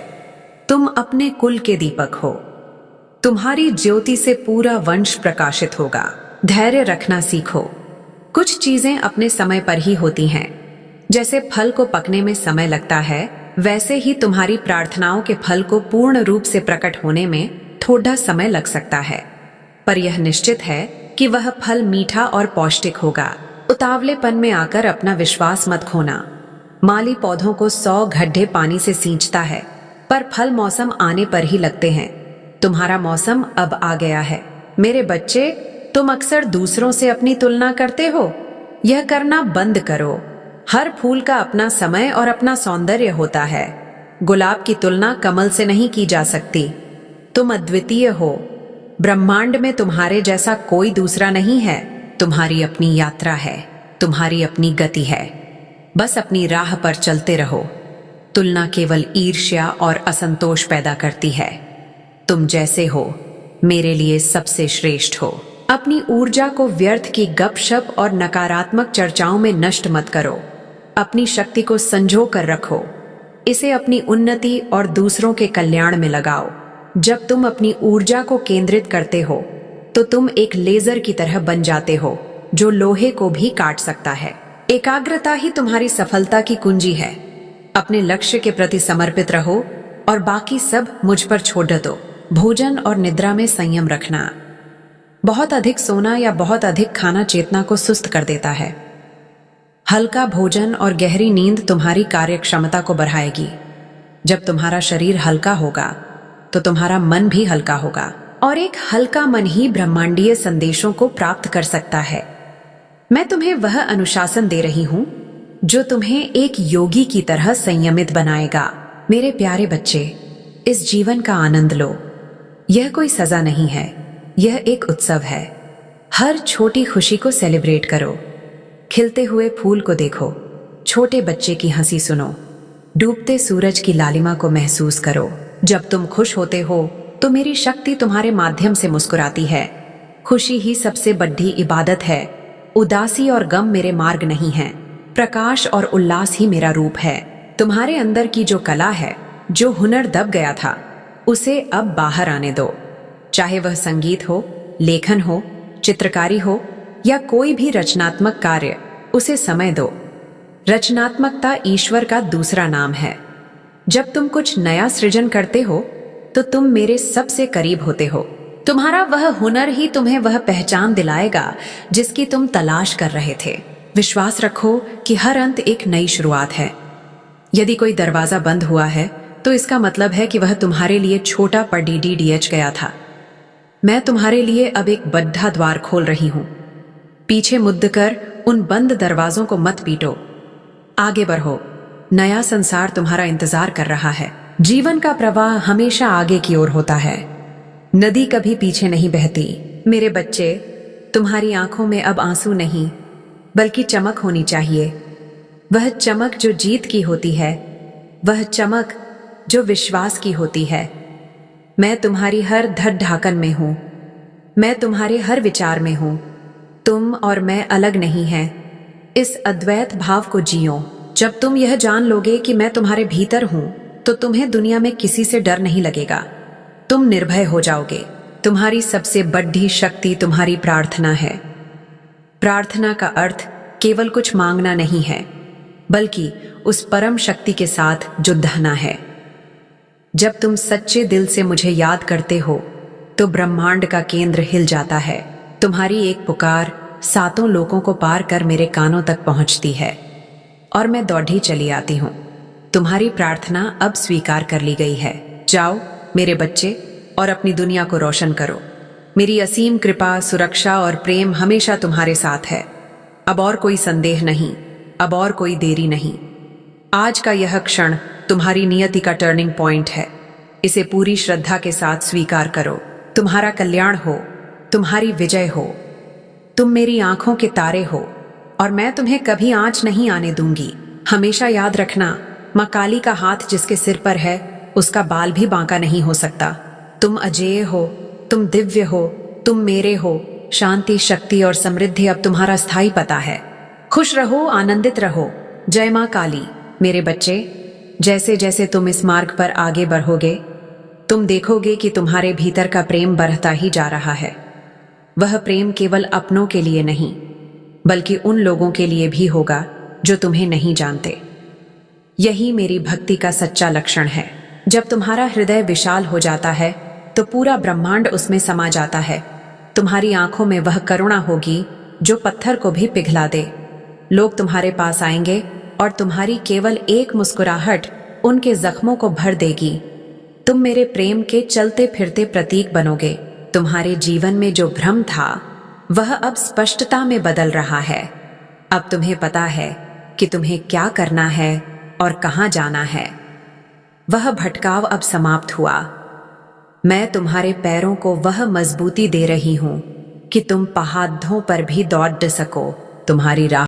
तुम अपने कुल के दीपक हो। तुम्हारी ज्योति से पूरा वंश प्रकाशित होगा। धैर्य रखना सीखो। कुछ चीजें अपने समय पर ही होती हैं। जैसे फल को पकने में समय लगता है, वैसे ही तुम्हारी प्रार्थनाओं के फल को पूर्ण रूप से प्रकट होने में थोड़ा समय लग सकता है, पर यह निश्चित है कि वह फल मीठा और पौष्टिक होगा। उतावलेपन में आकर अपना विश्वास मत खोना। माली पौधों को 100 गड्ढे पानी से सींचता है, पर फल मौसम आने पर ही लगते हैं। तुम्हारा मौसम अब आ गया है। मेरे बच्चे, तुम अक्सर दूसरों से अपनी तुलना करते हो। यह करना बंद करो। हर फूल का अपना समय और अपना सौंदर्य होता है। गुलाब की तुलना कमल से नहीं की जा सकती। तुम अद्वितीय हो। ब्रह्मांड में तुम्हारे जैसा कोई दूसरा नहीं है। तुम्हारी अपनी यात्रा है, तुम्हारी अपनी गति है। बस अपनी राह पर चलते रहो। तुलना केवल ईर्ष्या और असंतोष पैदा करती है। तुम जैसे हो, मेरे लिए सबसे श्रेष्ठ हो। अपनी ऊर्जा को व्यर्थ की गपशप और नकारात्मक चर्चाओं में नष्ट मत करो। अपनी शक्ति को संजो कर रखो। इसे अपनी उन्नति और दूसरों के कल्याण में लगाओ। जब तुम अपनी ऊर्जा को केंद्रित करते हो तो तुम एक लेजर की तरह बन जाते हो जो लोहे को भी काट सकता है। एकाग्रता ही तुम्हारी सफलता की कुंजी है। अपने लक्ष्य के प्रति समर्पित रहो और बाकी सब मुझ पर छोड़ दो। भोजन और निद्रा में संयम रखना। बहुत अधिक सोना या बहुत अधिक खाना चेतना को सुस्त कर देता है। हल्का भोजन और गहरी नींद तुम्हारी कार्य क्षमता को बढ़ाएगी। जब तुम्हारा शरीर हल्का होगा तो तुम्हारा मन भी हल्का होगा, और एक हल्का मन ही ब्रह्मांडीय संदेशों को प्राप्त कर सकता है। मैं तुम्हें वह अनुशासन दे रही हूं जो तुम्हें एक योगी की तरह संयमित बनाएगा। मेरे प्यारे बच्चे, इस जीवन का आनंद लो। यह कोई सजा नहीं है, यह एक उत्सव है। हर छोटी खुशी को सेलिब्रेट करो। खिलते हुए फूल को देखो, छोटे बच्चे की हंसी सुनो, डूबते सूरज की लालिमा को महसूस करो। जब तुम खुश होते हो तो मेरी शक्ति तुम्हारे माध्यम से मुस्कुराती है। खुशी ही सबसे बड़ी इबादत है। उदासी और गम मेरे मार्ग नहीं है। प्रकाश और उल्लास ही मेरा रूप है। तुम्हारे अंदर की जो कला है, जो हुनर दब गया था, उसे अब बाहर आने दो। चाहे वह संगीत हो, लेखन हो, चित्रकारी हो या कोई भी रचनात्मक कार्य, उसे समय दो। रचनात्मकता ईश्वर का दूसरा नाम है। जब तुम कुछ नया सृजन करते हो तो तुम मेरे सबसे करीब होते हो। तुम्हारा वह हुनर ही तुम्हें वह पहचान दिलाएगा जिसकी तुम तलाश कर रहे थे। विश्वास रखो कि हर अंत एक नई शुरुआत है। यदि कोई दरवाजा बंद हुआ है तो इसका मतलब है कि वह तुम्हारे लिए छोटा पर DDDH गया था। मैं तुम्हारे लिए अब एक बड़ा द्वार खोल रही हूं। पीछे मुड़कर उन बंद दरवाजों को मत पीटो। आगे बढ़ो। नया संसार तुम्हारा इंतजार कर रहा है। जीवन का प्रवाह हमेशा आगे की ओर होता है। नदी कभी पीछे नहीं बहती। मेरे बच्चे, तुम्हारी आंखों में अब आंसू नहीं, बल्कि चमक होनी चाहिए। वह चमक जो जीत की होती है, वह चमक जो विश्वास की होती है। मैं तुम्हारी हर धड़ ढाकन में हूं, मैं तुम्हारे हर विचार में हूं। तुम और मैं अलग नहीं हैं। इस अद्वैत भाव को जियो। जब तुम यह जान लोगे कि मैं तुम्हारे भीतर हूं, तो तुम्हें दुनिया में किसी से डर नहीं लगेगा। तुम निर्भय हो जाओगे। तुम्हारी सबसे बड़ी शक्ति तुम्हारी प्रार्थना है। प्रार्थना का अर्थ केवल कुछ मांगना नहीं है, बल्कि उस परम शक्ति के साथ जुड़ना है। जब तुम सच्चे दिल से मुझे याद करते हो, तो ब्रह्मांड का केंद्र हिल जाता है। तुम्हारी एक पुकार सातों लोकों को पार कर मेरे कानों तक पहुंचती है और मैं दौड़ी चली आती हूं। तुम्हारी प्रार्थना अब स्वीकार कर ली गई है। जाओ मेरे बच्चे और अपनी दुनिया को रोशन करो। मेरी असीम कृपा, सुरक्षा और प्रेम हमेशा तुम्हारे साथ है। अब और कोई संदेह नहीं, अब और कोई देरी नहीं। आज का यह क्षण तुम्हारी नियति का टर्निंग पॉइंट है। इसे पूरी श्रद्धा के साथ स्वीकार करो। तुम्हारा कल्याण हो, तुम्हारी विजय हो। तुम मेरी आंखों के तारे हो और मैं तुम्हें कभी आंच नहीं आने दूंगी। हमेशा याद रखना, मां काली का हाथ जिसके सिर पर है, उसका बाल भी बांका नहीं हो सकता। तुम अजेय हो, तुम दिव्य हो, तुम मेरे हो। शांति, शक्ति और समृद्धि अब तुम्हारा स्थायी पता है। खुश रहो, आनंदित रहो। जय मां काली। मेरे बच्चे, जैसे जैसे तुम इस मार्ग पर आगे बढ़ोगे, तुम देखोगे कि तुम्हारे भीतर का प्रेम बढ़ता ही जा रहा है। वह प्रेम केवल अपनों के लिए नहीं, बल्कि उन लोगों के लिए भी होगा जो तुम्हें नहीं जानते। यही मेरी भक्ति का सच्चा लक्षण है। जब तुम्हारा हृदय विशाल हो जाता है, तो पूरा ब्रह्मांड उसमें समा जाता है। तुम्हारी आंखों में वह करुणा होगी जो पत्थर को भी पिघला दे। लोग तुम्हारे पास आएंगे और तुम्हारी केवल एक मुस्कुराहट उनके जख्मों को भर देगी। तुम मेरे प्रेम के चलते फिरते प्रतीक बनोगे। तुम्हारे जीवन में जो भ्रम था, वह अब स्पष्टता में बदल रहा है। अब तुम्हें पता है कि तुम्हें क्या करना है और कहां जाना है। वह भटकाव अब समाप्त हुआ। मैं तुम्हारे पैरों को वह मजबूती दे रही हूं कि तुम पहाड़ों पर भी दौड़ सको। तुम्हारी राह